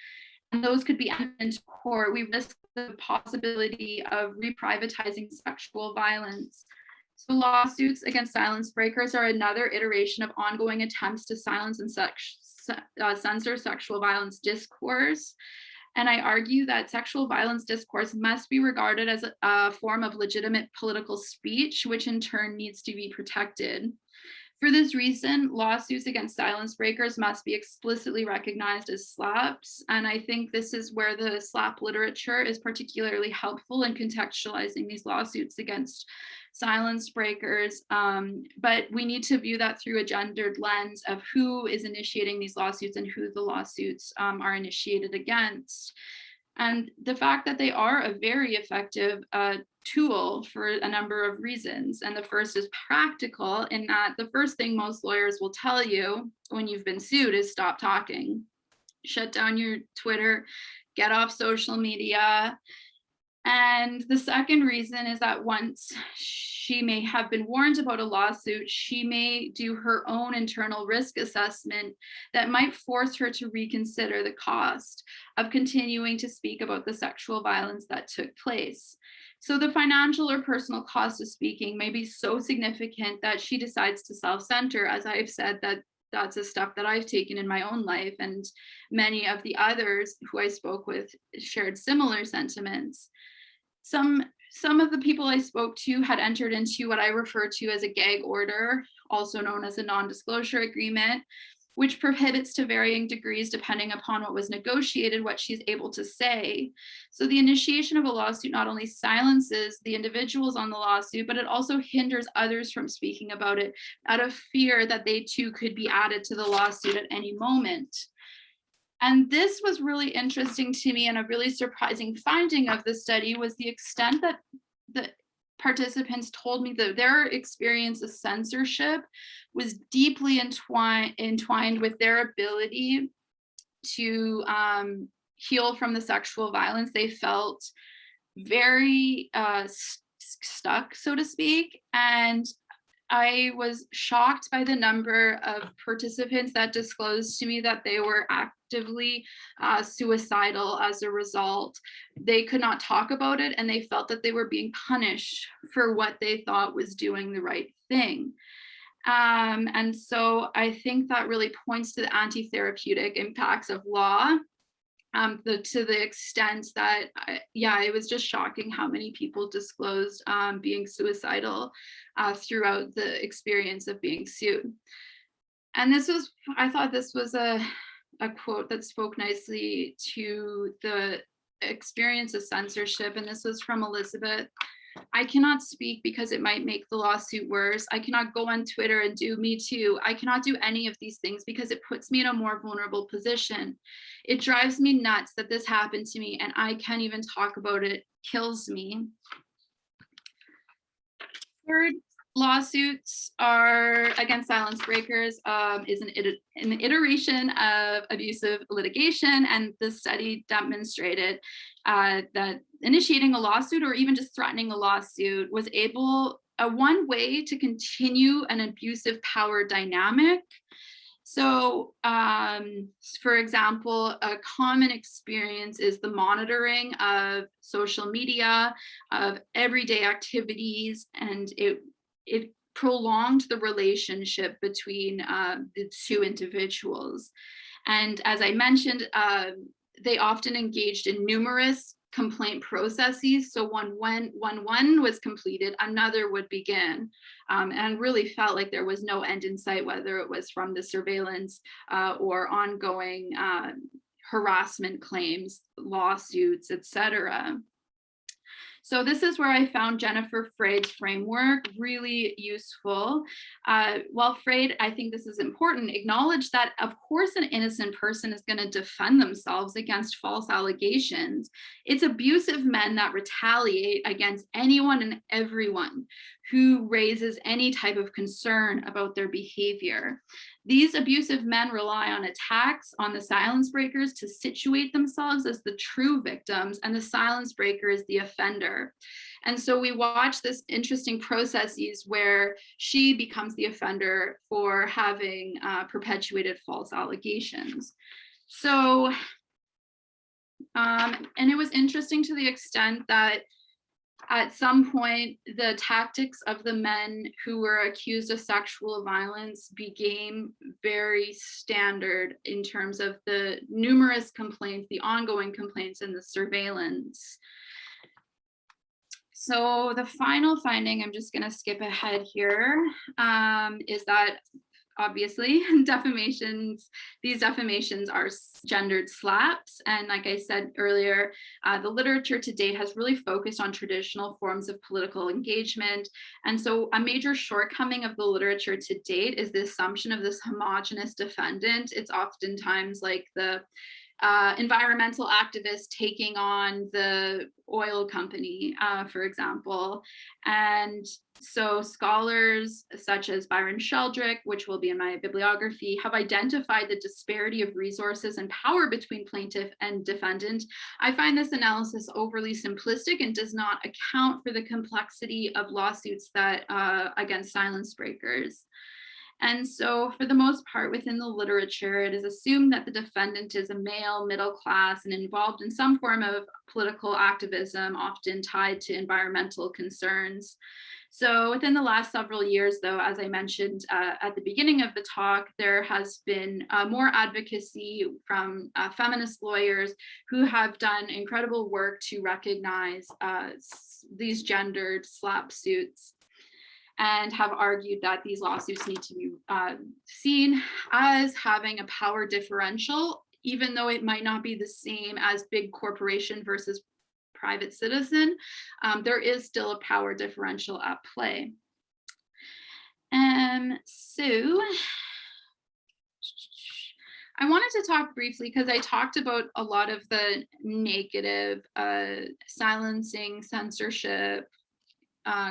Speaker 2: and those could be entered into court, we risk the possibility of reprivatizing sexual violence. So lawsuits against silence breakers are another iteration of ongoing attempts to silence and censor sexual violence discourse. And I argue that sexual violence discourse must be regarded as a form of legitimate political speech, which in turn needs to be protected. For this reason, lawsuits against silence breakers must be explicitly recognized as SLAPs. And I think this is where the SLAP literature is particularly helpful in contextualizing these lawsuits against silence breakers. But we need to view that through a gendered lens of who is initiating these lawsuits and who the lawsuits are initiated against. And the fact that they are a very effective tool for a number of reasons. And the first is practical, in that the first thing most lawyers will tell you when you've been sued is stop talking, shut down your Twitter, get off social media. And the second reason is that once she may have been warned about a lawsuit, she may do her own internal risk assessment that might force her to reconsider the cost of continuing to speak about the sexual violence that took place. So the financial or personal cost of speaking may be so significant that she decides to self-censor. As I've said, that's a step that I've taken in my own life, and many of the others who I spoke with shared similar sentiments. Some of the people I spoke to had entered into what I refer to as a gag order, also known as a non-disclosure agreement, which prohibits to varying degrees, depending upon what was negotiated, what she's able to say. So the initiation of a lawsuit not only silences the individuals on the lawsuit, but it also hinders others from speaking about it out of fear that they too could be added to the lawsuit at any moment. And this was really interesting to me, and a really surprising finding of the study was the extent that the participants told me that their experience of censorship was deeply entwined with their ability to heal from the sexual violence. They felt very stuck, so to speak. And I was shocked by the number of participants that disclosed to me that they were actively suicidal as a result. They could not talk about it, and they felt that they were being punished for what they thought was doing the right thing. And so I think that really points to the anti-therapeutic impacts of law. to the extent that, yeah, it was just shocking how many people disclosed being suicidal throughout the experience of being sued. And I thought this was a quote that spoke nicely to the experience of censorship. And this was from Elizabeth. I cannot speak because it might make the lawsuit worse. I cannot go on Twitter and do me too. I cannot do any of these things because it puts me in a more vulnerable position. It drives me nuts that this happened to me and I can't even talk about it. Kills me. Third, lawsuits are against silence breakers is an iteration of abusive litigation, and the study demonstrated that initiating a lawsuit or even just threatening a lawsuit was one way to continue an abusive power dynamic. So, for example, a common experience is the monitoring of social media, of everyday activities, and it prolonged the relationship between the two individuals. And as I mentioned, they often engaged in numerous complaint processes. So when one was completed, another would begin, and really felt like there was no end in sight, whether it was from the surveillance or ongoing harassment claims, lawsuits, etc. So this is where I found Jennifer Freyd's framework really useful. While Freyd, I think this is important, acknowledged that of course an innocent person is going to defend themselves against false allegations. It's abusive men that retaliate against anyone and everyone who raises any type of concern about their behavior. These abusive men rely on attacks on the silence breakers to situate themselves as the true victims, and the silence breaker is the offender. And so we watch this interesting processes where she becomes the offender for having perpetuated false allegations. So, and it was interesting to the extent that at some point, the tactics of the men who were accused of sexual violence became very standard in terms of the numerous complaints, the ongoing complaints, and the surveillance. So the final finding, I'm just going to skip ahead here, is that obviously these defamations are gendered slaps. And like I said earlier, the literature to date has really focused on traditional forms of political engagement. And so a major shortcoming of the literature to date is the assumption of this homogenous defendant. It's oftentimes like the environmental activists taking on the oil company, for example. And so scholars such as Byron Sheldrick, which will be in my bibliography, have identified the disparity of resources and power between plaintiff and defendant. I find this analysis overly simplistic and does not account for the complexity of lawsuits that against silence breakers. And so for the most part within the literature, it is assumed that the defendant is a male, middle class, and involved in some form of political activism, often tied to environmental concerns. So within the last several years, though, as I mentioned at the beginning of the talk, there has been more advocacy from feminist lawyers who have done incredible work to recognize these gendered slap suits, and have argued that these lawsuits need to be seen as having a power differential, even though it might not be the same as big corporation versus private citizen. There is still a power differential at play. So I wanted to talk briefly, because I talked about a lot of the negative silencing, censorship,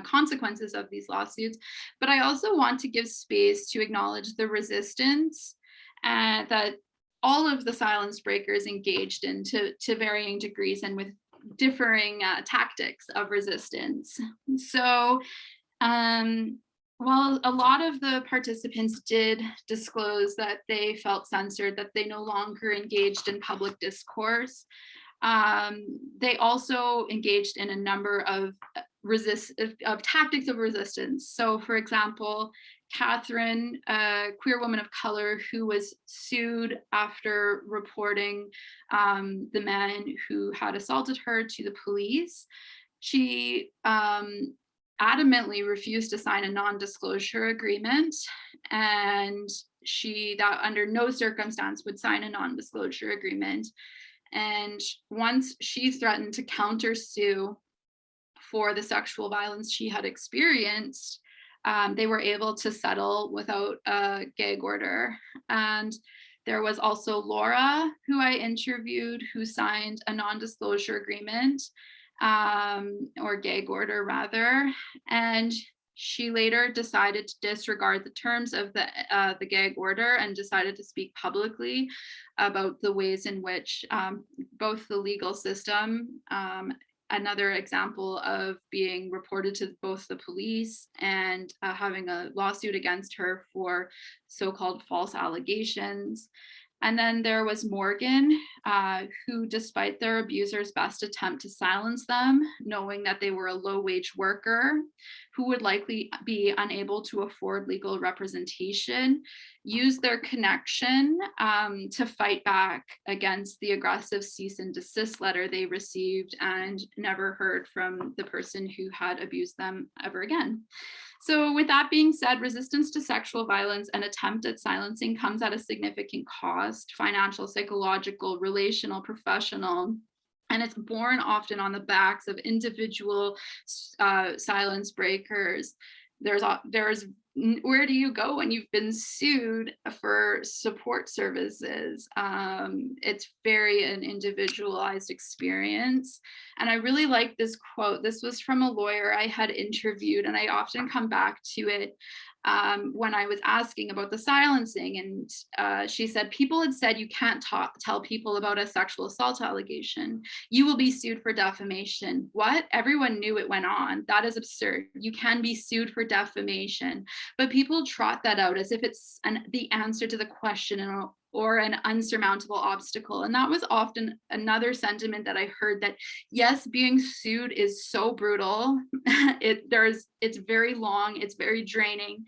Speaker 2: consequences of these lawsuits, but I also want to give space to acknowledge the resistance that all of the silence breakers engaged in to varying degrees and with differing tactics of resistance. So while a lot of the participants did disclose that they felt censored, that they no longer engaged in public discourse, they also engaged in a number of tactics of resistance. So for example, Catherine, a queer woman of color who was sued after reporting the man who had assaulted her to the police, she adamantly refused to sign a non-disclosure agreement, and that under no circumstance would sign a non-disclosure agreement. And once she threatened to countersue for the sexual violence she had experienced, they were able to settle without a gag order. And there was also Laura, who I interviewed, who signed a non-disclosure agreement, or gag order rather, and she later decided to disregard the terms of the gag order and decided to speak publicly about the ways in which both the legal system, another example of being reported to both the police and having a lawsuit against her for so-called false allegations. And then there was Morgan, who, despite their abuser's best attempt to silence them, knowing that they were a low-wage worker who would likely be unable to afford legal representation, used their connection to fight back against the aggressive cease and desist letter they received, and never heard from the person who had abused them ever again. So with that being said, resistance to sexual violence and attempt at silencing comes at a significant cost: financial, psychological, relational, professional. And it's borne often on the backs of individual silence breakers. There's where do you go when you've been sued for support services? It's very an individualized experience. And I really like this quote. This was from a lawyer I had interviewed, and I often come back to it when I was asking about the silencing. And she said, people had said you can't tell people about a sexual assault allegation. You will be sued for defamation. What? Everyone knew it went on. That is absurd. You can be sued for defamation. But people trot that out as if it's the answer to the question or an unsurmountable obstacle. And that was often another sentiment that I heard, that yes, being sued is so brutal. It's very long, it's very draining,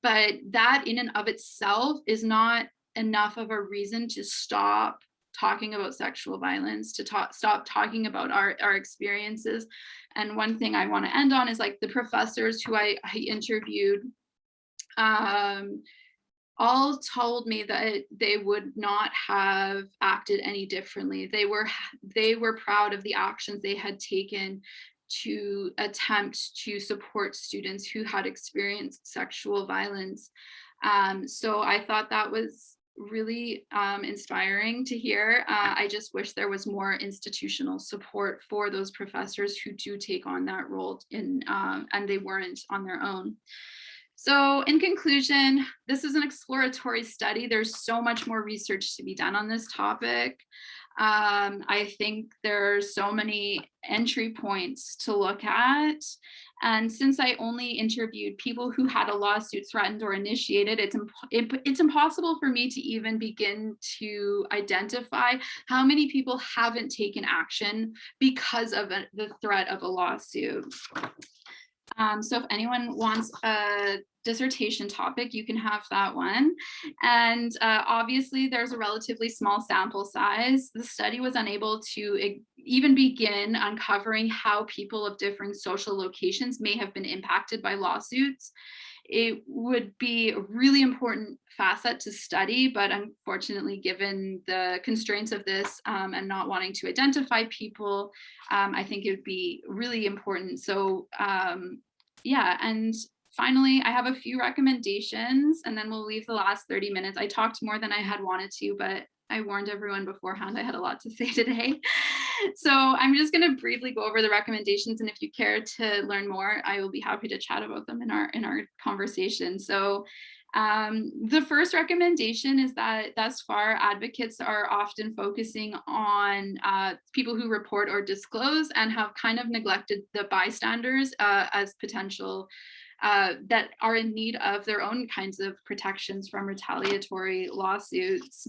Speaker 2: but that in and of itself is not enough of a reason to stop talking about sexual violence, to stop talking about our experiences. And one thing I want to end on is, like, the professors who I interviewed, all told me that they would not have acted any differently. They were proud of the actions they had taken to attempt to support students who had experienced sexual violence. So I thought that was really inspiring to hear. I just wish there was more institutional support for those professors who do take on that role, and they weren't on their own. So in conclusion, this is an exploratory study. There's so much more research to be done on this topic. I think there's so many entry points to look at. And since I only interviewed people who had a lawsuit threatened or initiated, it's impossible for me to even begin to identify how many people haven't taken action because of the threat of a lawsuit. So if anyone wants a dissertation topic, you can have that one. And obviously there's a relatively small sample size. The study was unable to even begin uncovering how people of different social locations may have been impacted by lawsuits. It would be a really important facet to study, but unfortunately, given the constraints of this and not wanting to identify people, I think it would be really important. So yeah, and finally, I have a few recommendations, and then we'll leave the last 30 minutes. I talked more than I had wanted to, but I warned everyone beforehand I had a lot to say today. So I'm just going to briefly go over the recommendations, and if you care to learn more, I will be happy to chat about them in our conversation. So the first recommendation is that thus far, advocates are often focusing on people who report or disclose, and have kind of neglected the bystanders as potential that are in need of their own kinds of protections from retaliatory lawsuits.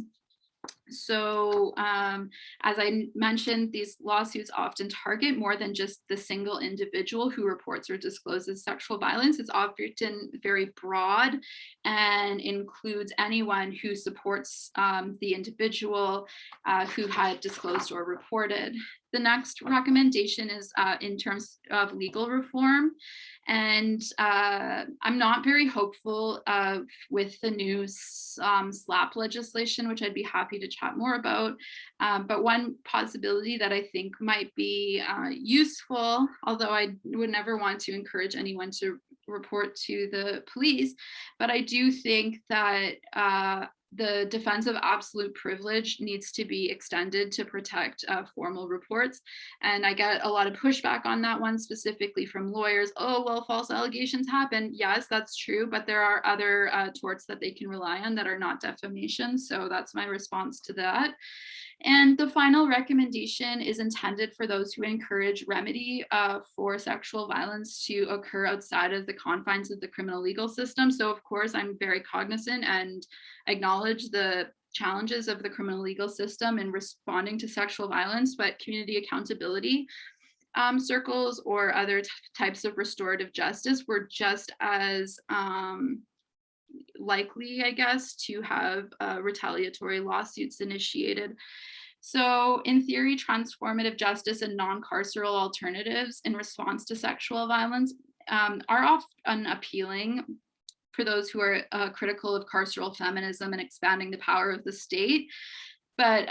Speaker 2: So as I mentioned, these lawsuits often target more than just the single individual who reports or discloses sexual violence. It's often very broad and includes anyone who supports the individual who had disclosed or reported. The next recommendation is in terms of legal reform. And I'm not very hopeful with the new SLAPP legislation, which I'd be happy to chat more about. But one possibility that I think might be useful, although I would never want to encourage anyone to report to the police, but I do think that the defense of absolute privilege needs to be extended to protect formal reports. And I get a lot of pushback on that one, specifically from lawyers. Oh, well, false allegations happen. Yes, that's true, but there are other torts that they can rely on that are not defamation. So that's my response to that. And the final recommendation is intended for those who encourage remedy for sexual violence to occur outside of the confines of the criminal legal system. So of course, I'm very cognizant and acknowledge the challenges of the criminal legal system in responding to sexual violence, but community accountability circles or other types of restorative justice were just as likely, I guess, to have retaliatory lawsuits initiated. So, in theory, transformative justice and non carceral alternatives in response to sexual violence are often appealing for those who are critical of carceral feminism and expanding the power of the state. But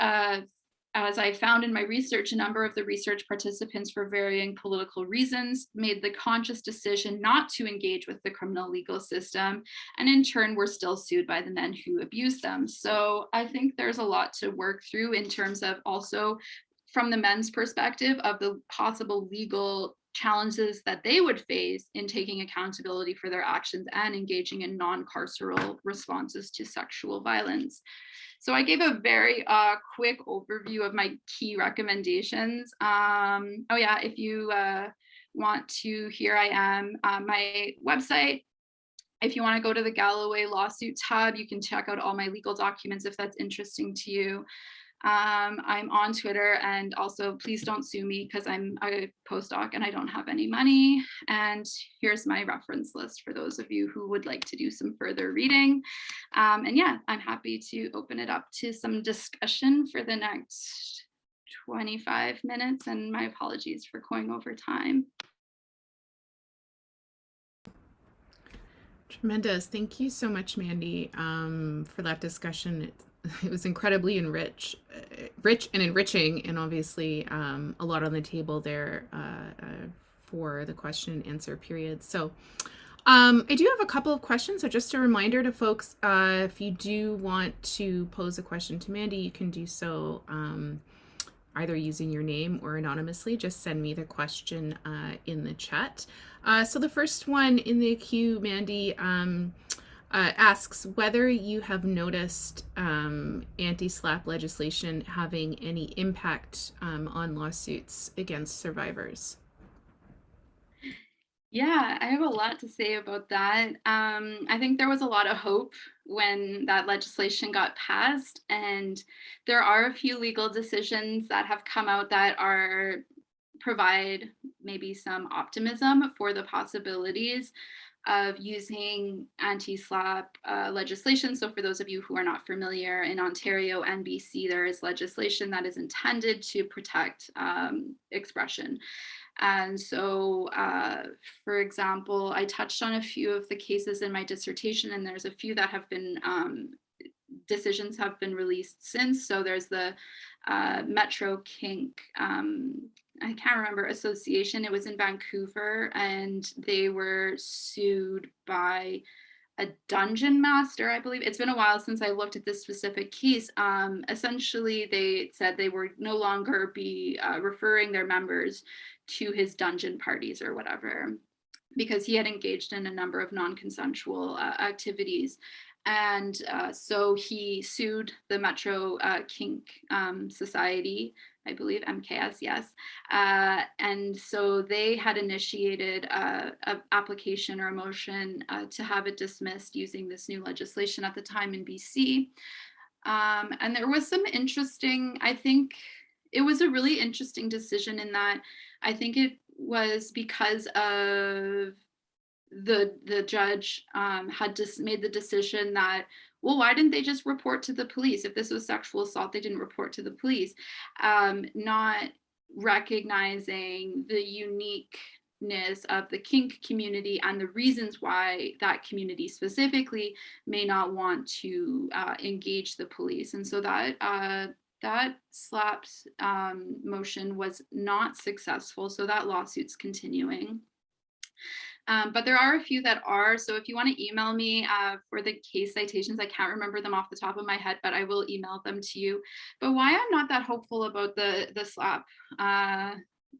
Speaker 2: as I found in my research, a number of the research participants, for varying political reasons, made the conscious decision not to engage with the criminal legal system, and in turn were still sued by the men who abused them. So I think there's a lot to work through in terms of also from the men's perspective of the possible legal challenges that they would face in taking accountability for their actions and engaging in non-carceral responses to sexual violence. So I gave a very quick overview of my key recommendations. Oh yeah, if you want to, here I am, my website. If you want to go to the Galloway lawsuit tab, you can check out all my legal documents if that's interesting to you. I'm on Twitter, and also please don't sue me because I'm a postdoc and I don't have any money. And here's my reference list for those of you who would like to do some further reading. And yeah, I'm happy to open it up to some discussion for the next 25 minutes. And my apologies for going over time.
Speaker 1: Tremendous. Thank you so much, Mandi, for that discussion. It was incredibly rich and enriching, and obviously a lot on the table there for the question and answer period. So I do have a couple of questions. So just a reminder to folks, if you do want to pose a question to Mandi, you can do so either using your name or anonymously. Just send me the question in the chat. So the first one in the queue, Mandi, asks whether you have noticed anti-SLAPP legislation having any impact on lawsuits against survivors.
Speaker 2: Yeah, I have a lot to say about that. I think there was a lot of hope when that legislation got passed, and there are a few legal decisions that have come out that provide maybe some optimism for the possibilities of using anti-SLAPP legislation. So for those of you who are not familiar, in Ontario and BC, there is legislation that is intended to protect expression. And so, for example, I touched on a few of the cases in my dissertation, and there's a few that have been, decisions have been released since. So there's the Metro Kink, I can't remember, association. It was in Vancouver, and they were sued by a dungeon master, I believe. It's been a while since I looked at this specific case. Essentially, they said they would no longer be referring their members to his dungeon parties or whatever, because he had engaged in a number of non-consensual activities. And so he sued the Metro Kink Society, I believe, MKS, yes. And so they had initiated an application or a motion to have it dismissed using this new legislation at the time in BC. And there was some interesting, I think it was a really interesting decision in that I think it was because of the judge had just made the decision that, well, why didn't they just report to the police? If this was sexual assault, they didn't report to the police. Not recognizing the uniqueness of the kink community and the reasons why that community specifically may not want to engage the police. And so that slapped motion was not successful. So that lawsuit's continuing. But there are a few that are. So if you want to email me for the case citations, I can't remember them off the top of my head, but I will email them to you. But why I'm not that hopeful about the SLAP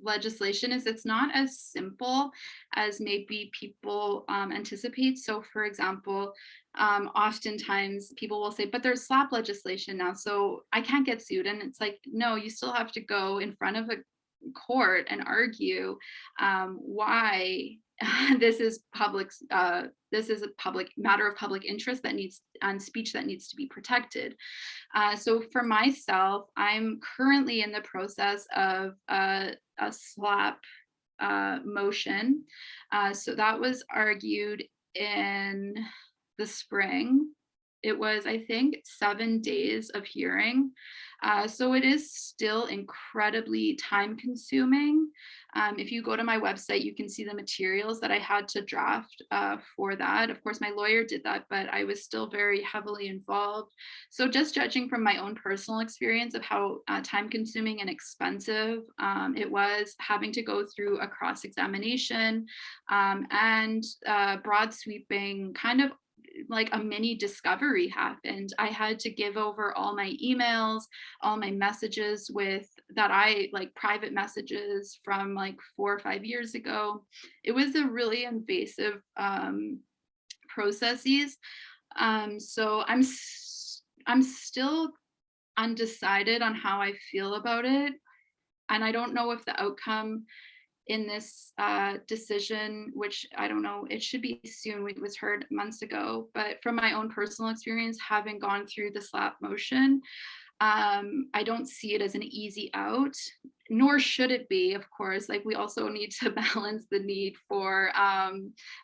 Speaker 2: legislation is it's not as simple as maybe people anticipate. So for example, oftentimes people will say, but there's SLAP legislation now, so I can't get sued. And it's like, no, you still have to go in front of a court and argue why this is this is a public matter of public interest that needs and speech that needs to be protected. So for myself, I'm currently in the process of a SLAP motion. So that was argued in the spring. It was, I think, 7 days of hearing. So it is still incredibly time consuming. If you go to my website, you can see the materials that I had to draft for that. Of course, my lawyer did that, but I was still very heavily involved. So just judging from my own personal experience of how time consuming and expensive it was, having to go through a cross-examination and broad sweeping kind of like a mini discovery happened. I had to give over all my emails, all my messages with that I like private messages from like 4 or 5 years ago. It was a really invasive processes. So I'm still undecided on how I feel about it. And I don't know if the outcome in this decision, which I don't know, it should be soon, it was heard months ago, but from my own personal experience, having gone through the SLAP motion, I don't see it as an easy out, nor should it be, of course. Like we also need to balance the need for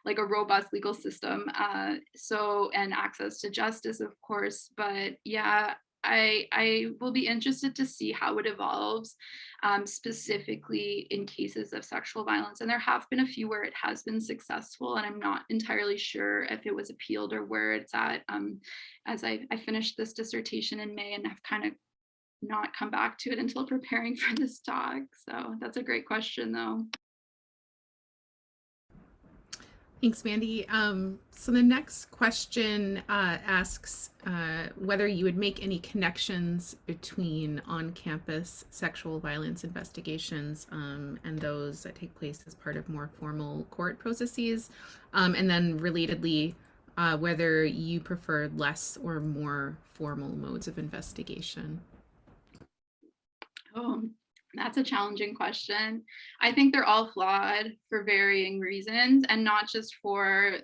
Speaker 2: like a robust legal system, and access to justice, of course. But yeah, I will be interested to see how it evolves, specifically in cases of sexual violence. And there have been a few where it has been successful, and I'm not entirely sure if it was appealed or where it's at. As I finished this dissertation in May and have kind of not come back to it until preparing for this talk. So that's a great question, though.
Speaker 1: Thanks, Mandi. So the next question asks whether you would make any connections between on-campus sexual violence investigations and those that take place as part of more formal court processes, and then relatedly, whether you prefer less or more formal modes of investigation.
Speaker 2: Oh, that's a challenging question. I think they're all flawed for varying reasons, and not just for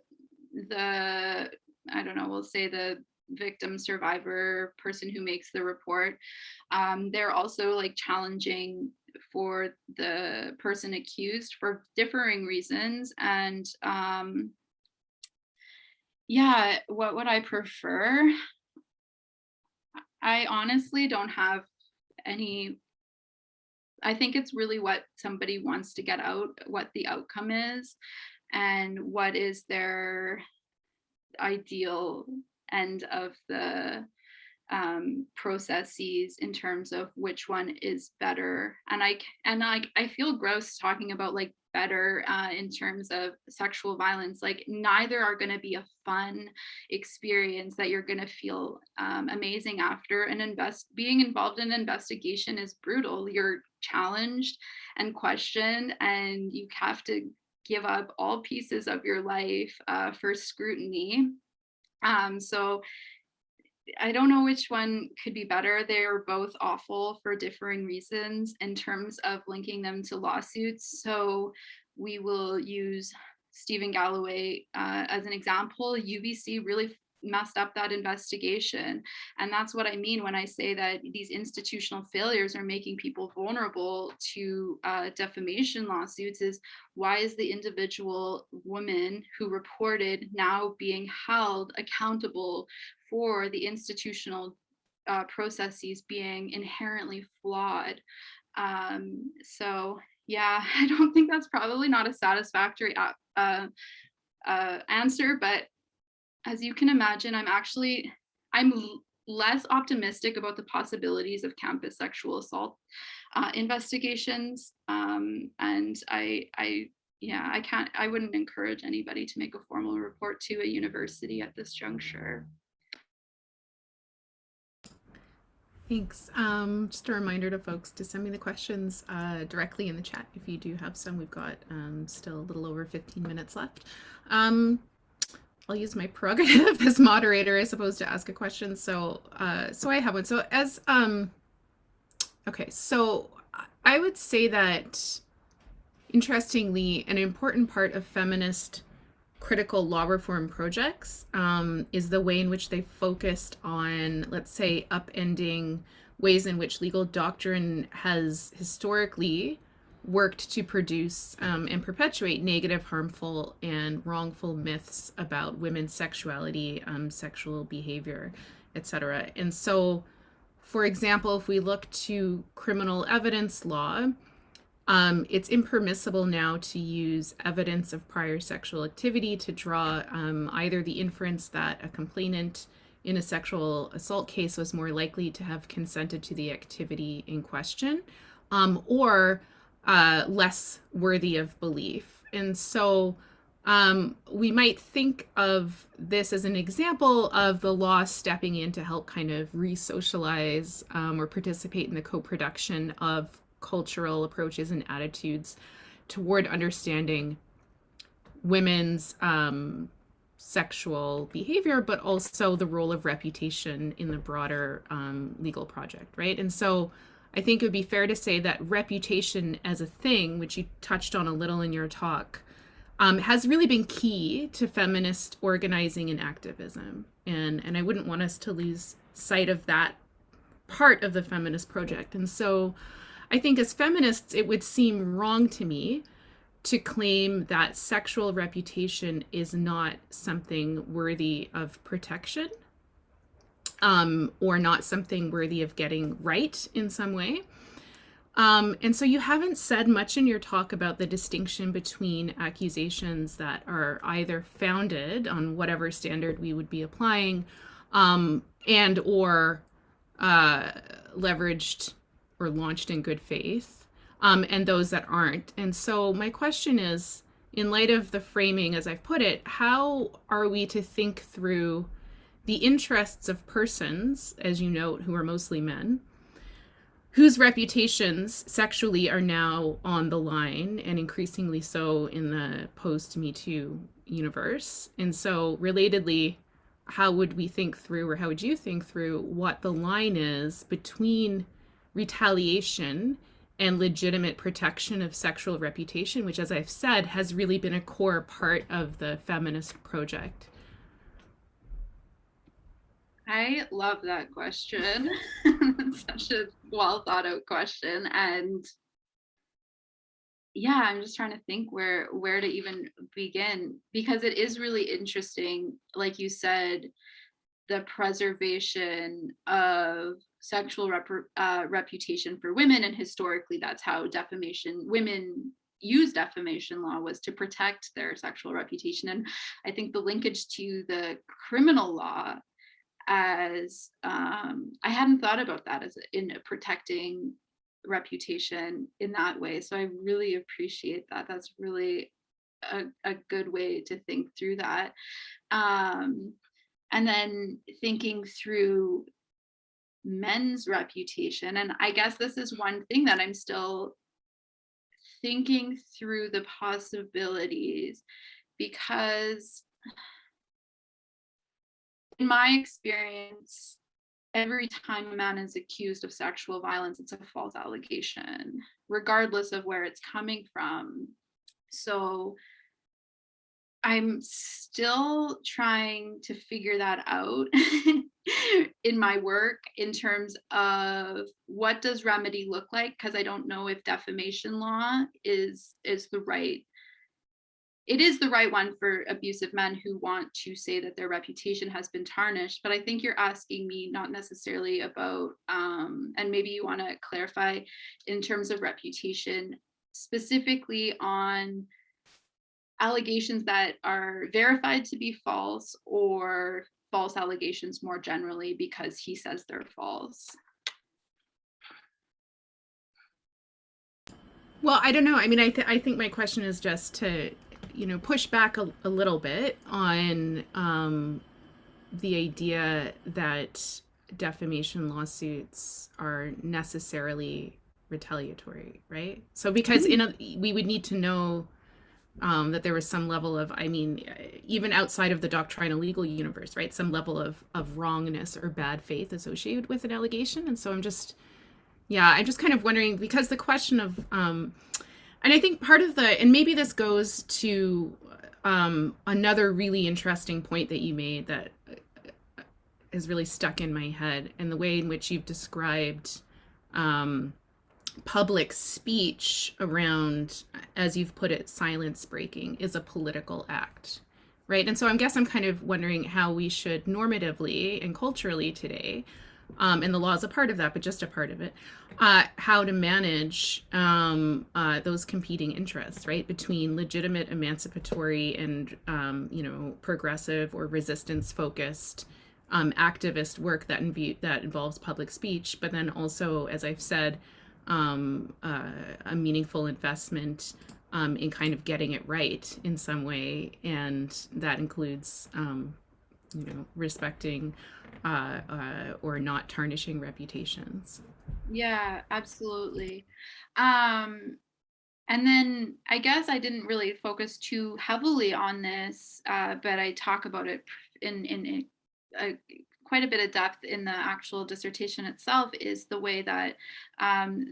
Speaker 2: the, I don't know, we'll say the victim, survivor, person who makes the report. They're also like challenging for the person accused for differing reasons. And yeah, what would I prefer? I honestly don't have any. I think it's really what somebody wants to get out, what the outcome is, and what is their ideal end of the processes in terms of which one is better. And I feel gross talking about like better in terms of sexual violence. Like neither are going to be a fun experience that you're going to feel amazing after. And being involved in an investigation is brutal. You're challenged and questioned, and you have to give up all pieces of your life for scrutiny. So I don't know which one could be better. They're both awful for differing reasons in terms of linking them to lawsuits. So we will use Stephen Galloway as an example. UBC really messed up that investigation. And that's what I mean when I say that these institutional failures are making people vulnerable to defamation lawsuits. Is why is the individual woman who reported now being held accountable for the institutional processes being inherently flawed? So yeah, I don't think that's probably not a satisfactory answer, but as you can imagine, I'm less optimistic about the possibilities of campus sexual assault investigations. And I wouldn't encourage anybody to make a formal report to a university at this juncture.
Speaker 1: Thanks. Just a reminder to folks to send me the questions directly in the chat if you do have some. We've got still a little over 15 minutes left. I'll use my prerogative as moderator, I suppose, to ask a question. So I have one. So okay, so I would say that, interestingly, an important part of feminist critical law reform projects is the way in which they focused on, let's say, upending ways in which legal doctrine has historically worked to produce and perpetuate negative, harmful, and wrongful myths about women's sexuality, sexual behavior, etc. And so, for example, if we look to criminal evidence law, it's impermissible now to use evidence of prior sexual activity to draw either the inference that a complainant in a sexual assault case was more likely to have consented to the activity in question, or less worthy of belief. And so we might think of this as an example of the law stepping in to help kind of re-socialize or participate in the co-production of cultural approaches and attitudes toward understanding women's sexual behavior, but also the role of reputation in the broader legal project, right? And so I think it would be fair to say that reputation as a thing, which you touched on a little in your talk, has really been key to feminist organizing and activism. And I wouldn't want us to lose sight of that part of the feminist project. And so I think as feminists, it would seem wrong to me to claim that sexual reputation is not something worthy of protection, or not something worthy of getting right in some way. And so you haven't said much in your talk about the distinction between accusations that are either founded on whatever standard we would be applying, and or leveraged or launched in good faith, and those that aren't. And so my question is, in light of the framing as I've put it, how are we to think through the interests of persons, as you note, who are mostly men, whose reputations sexually are now on the line, and increasingly so in the post-Me Too universe? And so relatedly, how would we think through, or how would you think through, what the line is between retaliation and legitimate protection of sexual reputation, which, as I've said, has really been a core part of the feminist project?
Speaker 2: I love that question. Such a well thought out question. And yeah, I'm just trying to think where to even begin, because it is really interesting, like you said, the preservation of sexual reputation for women. And historically, that's how women use defamation law, was to protect their sexual reputation. And I think the linkage to the criminal law, as I hadn't thought about that as in protecting reputation in that way. So I really appreciate that. That's really a good way to think through that. And then thinking through men's reputation. And I guess this is one thing that I'm still thinking through the possibilities, because in my experience, every time a man is accused of sexual violence, it's a false allegation, regardless of where it's coming from. So I'm still trying to figure that out in my work in terms of what does remedy look like, because I don't know if defamation law is the right, it is the right one for abusive men who want to say that their reputation has been tarnished. But I think you're asking me not necessarily about, and maybe you want to clarify in terms of reputation, specifically on allegations that are verified to be false or false allegations more generally because he says they're false.
Speaker 1: Well, I don't know. I mean, I think my question is just to, push back a little bit on the idea that defamation lawsuits are necessarily retaliatory, right? So because we would need to know that there was some level of, I mean, even outside of the doctrinal legal universe, right? Some level of wrongness or bad faith associated with an allegation. And so I'm just kind of wondering, because the question of, and I think part of and maybe this goes to another really interesting point that you made that is really stuck in my head, and the way in which you've described public speech around, as you've put it, silence breaking is a political act, right? And so I guess I'm kind of wondering how we should normatively and culturally today, and the law is a part of that, but just a part of it, how to manage those competing interests, right, between legitimate emancipatory and progressive or resistance focused activist work that involves public speech, but then also, as I've said, a meaningful investment in kind of getting it right in some way, and that includes respecting or not tarnishing reputations.
Speaker 2: Yeah, absolutely. Um, and then I guess I didn't really focus too heavily on this, but I talk about it in a, quite a bit of depth in the actual dissertation itself, is the way that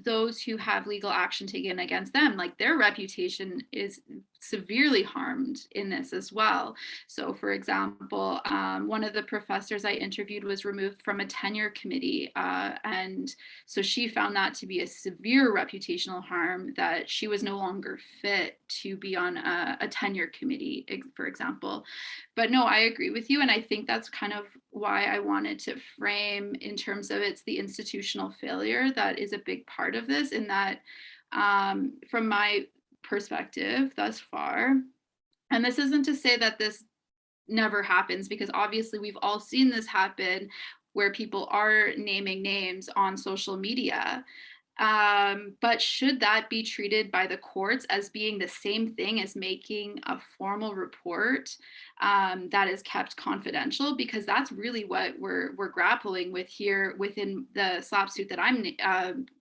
Speaker 2: those who have legal action taken against them, like their reputation is severely harmed in this as well. So for example, one of the professors I interviewed was removed from a tenure committee, and so she found that to be a severe reputational harm, that she was no longer fit to be on a tenure committee, for example. But no, I agree with you. And I think that's kind of why I wanted to frame in terms of it's the institutional failure that is a big part of this, in that from my perspective thus far, and this isn't to say that this never happens, because obviously we've all seen this happen where people are naming names on social media. But should that be treated by the courts as being the same thing as making a formal report that is kept confidential? Because that's really what we're grappling with here within the SLAP suit that I'm,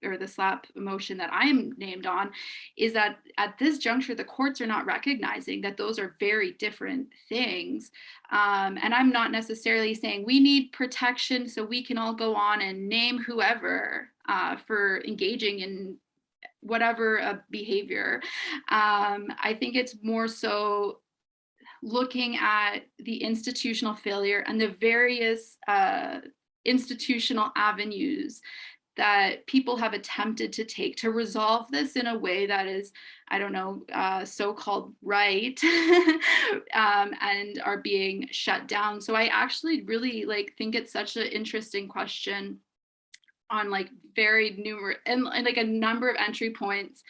Speaker 2: or the SLAP motion that I'm named on, is that at this juncture, the courts are not recognizing that those are very different things. And I'm not necessarily saying we need protection so we can all go on and name whoever for engaging in whatever behavior. I think it's more so looking at the institutional failure and the various institutional avenues that people have attempted to take to resolve this in a way that is, I don't know, so-called right, and are being shut down. So I actually really think it's such an interesting question on very numerous and like a number of entry points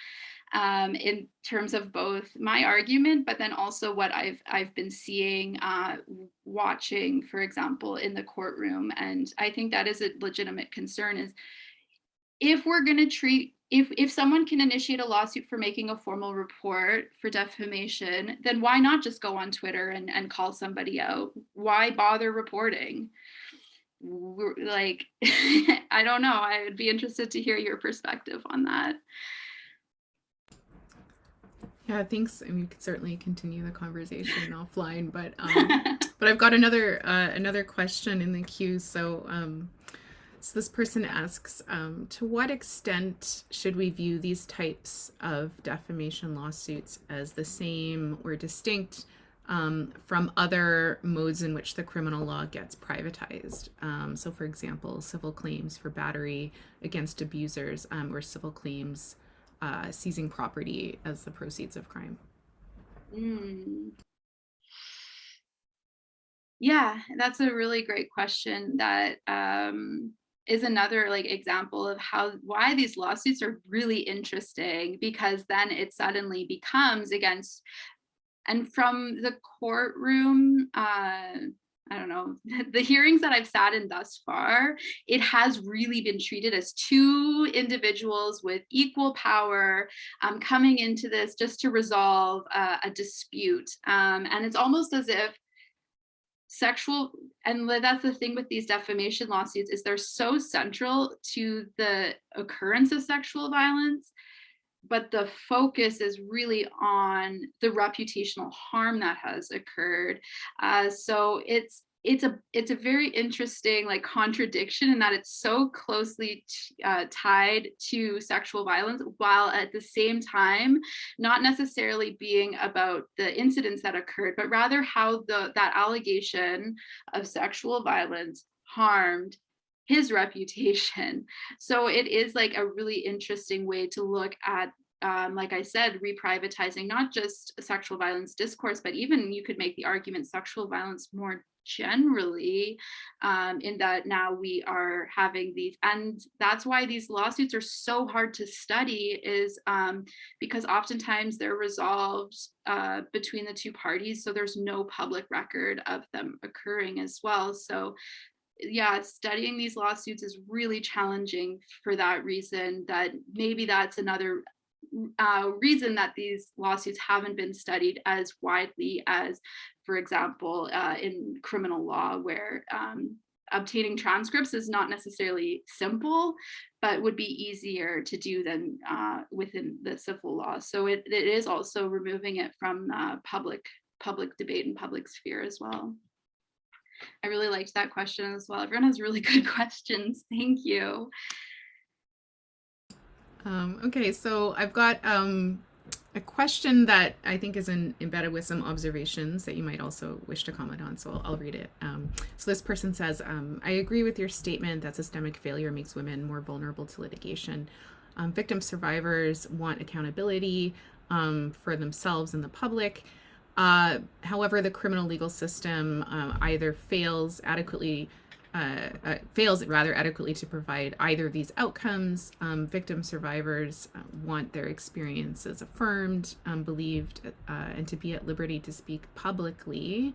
Speaker 2: in terms of both my argument, but then also what I've been seeing, watching, for example, in the courtroom. And I think that is a legitimate concern, is if we're going to treat, if someone can initiate a lawsuit for making a formal report for defamation, then why not just go on Twitter and call somebody out? Why bother reporting? I don't know. I would be interested to hear your perspective on that.
Speaker 1: Yeah, thanks. I mean, we could certainly continue the conversation offline, but I've got another question in the queue. So this person asks, to what extent should we view these types of defamation lawsuits as the same or distinct from other modes in which the criminal law gets privatized. So, for example, civil claims for battery against abusers, or civil claims seizing property as the proceeds of crime.
Speaker 2: Mm. Yeah, that's a really great question that is another like example of why these lawsuits are really interesting, because then it suddenly becomes against, and from the courtroom, I don't know, the hearings that I've sat in thus far, it has really been treated as two individuals with equal power coming into this just to resolve a dispute. And it's almost as if sexual, and that's the thing with these defamation lawsuits, is they're so central to the occurrence of sexual violence, but the focus is really on the reputational harm that has occurred. So it's a very interesting like contradiction in that it's so closely tied to sexual violence, while at the same time not necessarily being about the incidents that occurred, but rather how that allegation of sexual violence harmed his reputation. So it is like a really interesting way to look at, like I said, reprivatizing not just sexual violence discourse, but even you could make the argument sexual violence more generally, in that now we are having these, and that's why these lawsuits are so hard to study, is because oftentimes they're resolved between the two parties, so there's no public record of them occurring as well. So yeah, studying these lawsuits is really challenging for that reason, that maybe that's another reason that these lawsuits haven't been studied as widely as, for example, in criminal law, where obtaining transcripts is not necessarily simple, but would be easier to do than within the civil law. So it is also removing it from public debate and public sphere as well. I really liked that question as well. Everyone has really good questions. Thank you.
Speaker 1: Okay, so I've got a question that I think is embedded with some observations that you might also wish to comment on, so I'll read it. So this person says, I agree with your statement that systemic failure makes women more vulnerable to litigation. Victim survivors want accountability for themselves and the public. However, the criminal legal system either fails rather adequately to provide either of these outcomes. Victim survivors want their experiences affirmed, believed, and to be at liberty to speak publicly.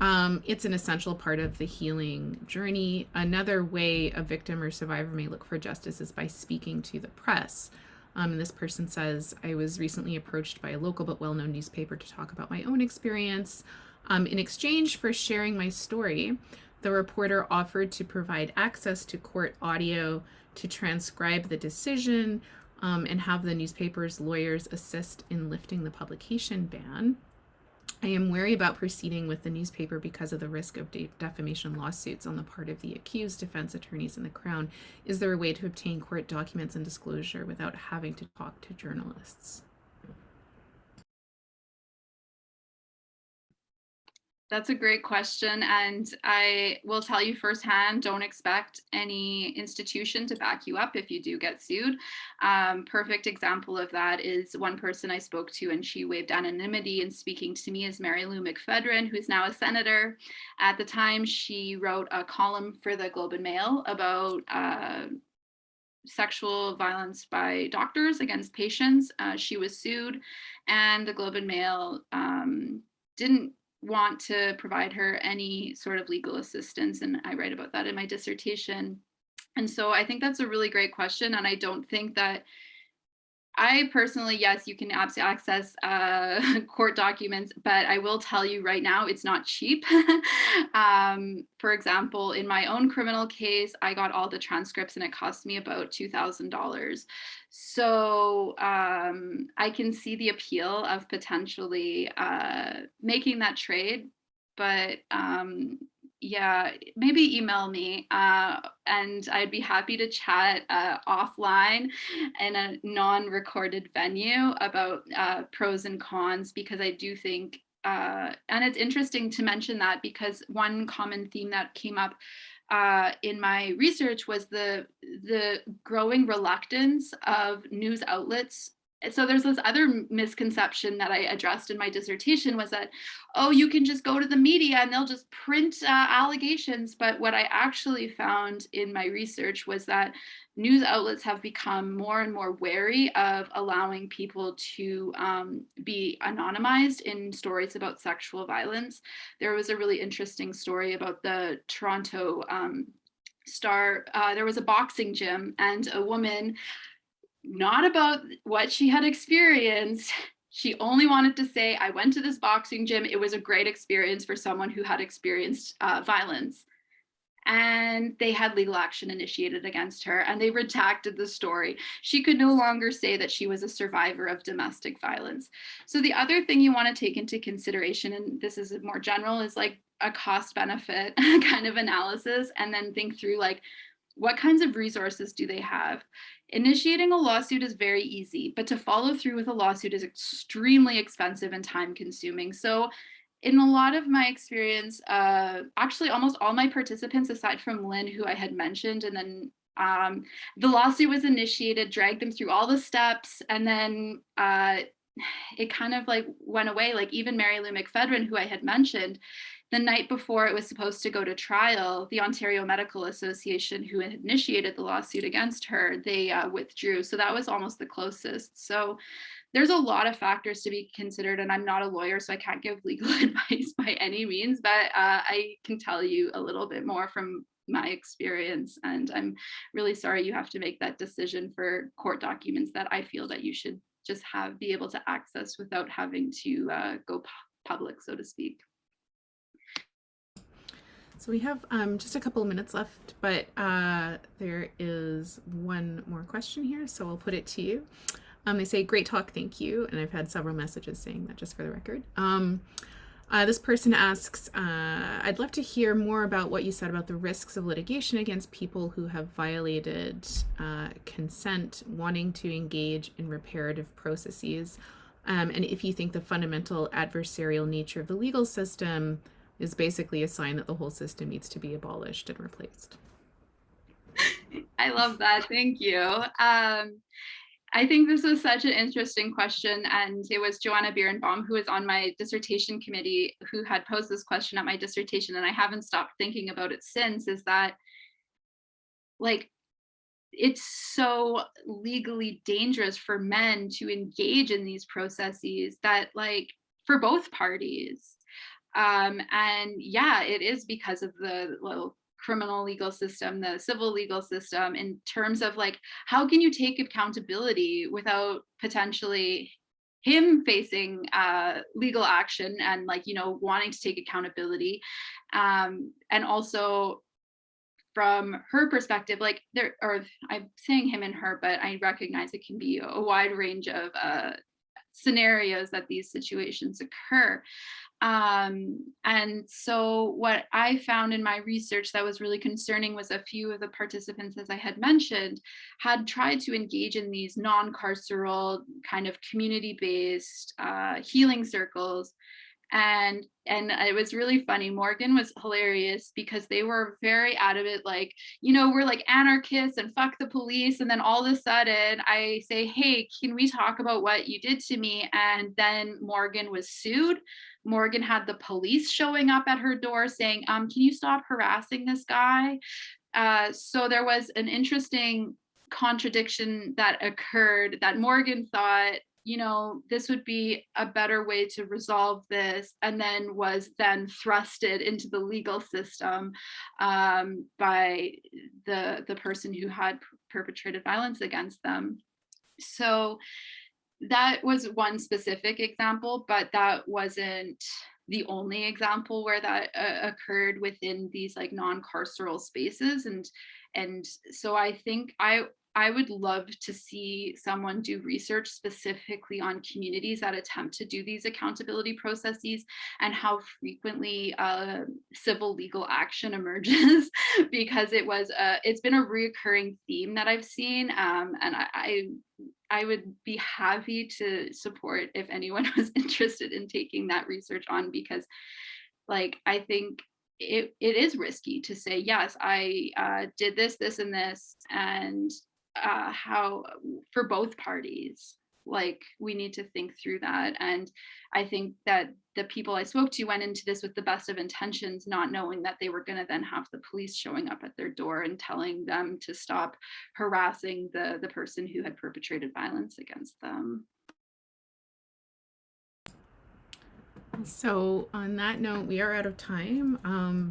Speaker 1: It's an essential part of the healing journey. Another way a victim or survivor may look for justice is by speaking to the press. And this person says, I was recently approached by a local but well-known newspaper to talk about my own experience. In exchange for sharing my story, the reporter offered to provide access to court audio to transcribe the decision, and have the newspaper's lawyers assist in lifting the publication ban. I am wary about proceeding with the newspaper because of the risk of defamation lawsuits on the part of the accused, defense attorneys, and the Crown. Is there a way to obtain court documents and disclosure without having to talk to journalists?
Speaker 2: That's a great question. And I will tell you firsthand, don't expect any institution to back you up if you do get sued. Perfect example of that is one person I spoke to, and she waived anonymity in speaking to me, is Mary Lou McPhedran, who's now a senator. At the time, she wrote a column for the Globe and Mail about sexual violence by doctors against patients. She was sued, and the Globe and Mail didn't want to provide her any sort of legal assistance. And I write about that in my dissertation. And so I think that's a really great question. And I don't think that, I personally, yes, you can access court documents, but I will tell you right now, it's not cheap. For example, in my own criminal case, I got all the transcripts and it cost me about $2,000. So I can see the appeal of potentially making that trade, but yeah, maybe email me and I'd be happy to chat offline in a non-recorded venue about pros and cons, because I do think and it's interesting to mention that because one common theme that came up in my research was the growing reluctance of news outlets. So there's this other misconception that I addressed in my dissertation was that, oh, you can just go to the media and they'll just print allegations. But what I actually found in my research was that news outlets have become more and more wary of allowing people to be anonymized in stories about sexual violence. There was a really interesting story about the Toronto Star. There was a boxing gym and a woman, not about what she had experienced. She only wanted to say, I went to this boxing gym. It was a great experience for someone who had experienced violence. And they had legal action initiated against her and they redacted the story. She could no longer say that she was a survivor of domestic violence. So the other thing you want to take into consideration, and this is more general, is like a cost benefit kind of analysis, and then think through like, what kinds of resources do they have? Initiating a lawsuit is very easy, but to follow through with a lawsuit is extremely expensive and time consuming. So in a lot of my experience, actually almost all my participants, aside from Lynn, who I had mentioned, and then the lawsuit was initiated, dragged them through all the steps, and then it kind of like went away. Like even Mary Lou McFedrin, who I had mentioned, the night before it was supposed to go to trial, the Ontario Medical Association, who had initiated the lawsuit against her, they withdrew. So that was almost the closest. So there's a lot of factors to be considered, and I'm not a lawyer, so I can't give legal advice by any means, but I can tell you a little bit more from my experience. And I'm really sorry you have to make that decision for court documents that I feel that you should just be able to access without having to go public, so to speak.
Speaker 1: So we have just a couple of minutes left, but there is one more question here, so I'll put it to you. They say, great talk, thank you. And I've had several messages saying that, just for the record. This person asks, I'd love to hear more about what you said about the risks of litigation against people who have violated consent, wanting to engage in reparative processes. And if you think the fundamental adversarial nature of the legal system is basically a sign that the whole system needs to be abolished and replaced.
Speaker 2: I love that. Thank you. I think this was such an interesting question, and it was Joanna Birnbaum, who was on my dissertation committee, who had posed this question at my dissertation, and I haven't stopped thinking about it since, is that like, it's so legally dangerous for men to engage in these processes that like for both parties. And yeah, it is because of the criminal legal system, the civil legal system, in terms of like, how can you take accountability without potentially him facing legal action and like, you know, wanting to take accountability. And also from her perspective, like there, or I'm saying him and her, but I recognize it can be a wide range of scenarios that these situations occur. And so what I found in my research that was really concerning was a few of the participants, as I had mentioned, had tried to engage in these non-carceral kind of community-based healing circles. And it was really funny. Morgan was hilarious because they were very adamant, like, you know, we're like anarchists and fuck the police. And then all of a sudden I say, hey, can we talk about what you did to me? And then Morgan was sued. Morgan had the police showing up at her door saying, can you stop harassing this guy? So there was an interesting contradiction that occurred, that Morgan thought, you know, this would be a better way to resolve this, and then was then thrusted into the legal system by the person who had perpetrated violence against them. So that was one specific example, but that wasn't the only example where that occurred within these like non-carceral spaces. And so I think I would love to see someone do research specifically on communities that attempt to do these accountability processes and how frequently civil legal action emerges, because it's been a reoccurring theme that I've seen, and I would be happy to support if anyone was interested in taking that research on, because like I think it is risky to say, yes, I did this and this, and how for both parties, like we need to think through that. And I think that the people I spoke to went into this with the best of intentions, not knowing that they were going to then have the police showing up at their door and telling them to stop harassing the person who had perpetrated violence against them.
Speaker 1: So on that note, we are out of time.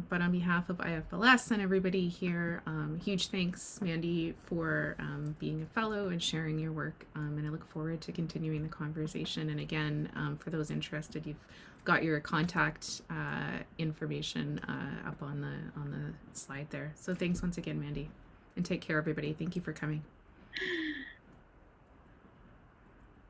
Speaker 1: But on behalf of IFLS and everybody here, huge thanks, Mandi, for being a fellow and sharing your work. And I look forward to continuing the conversation. And again, for those interested, you've got your contact information up on the slide there. So thanks once again, Mandi, and take care, everybody. Thank you for coming.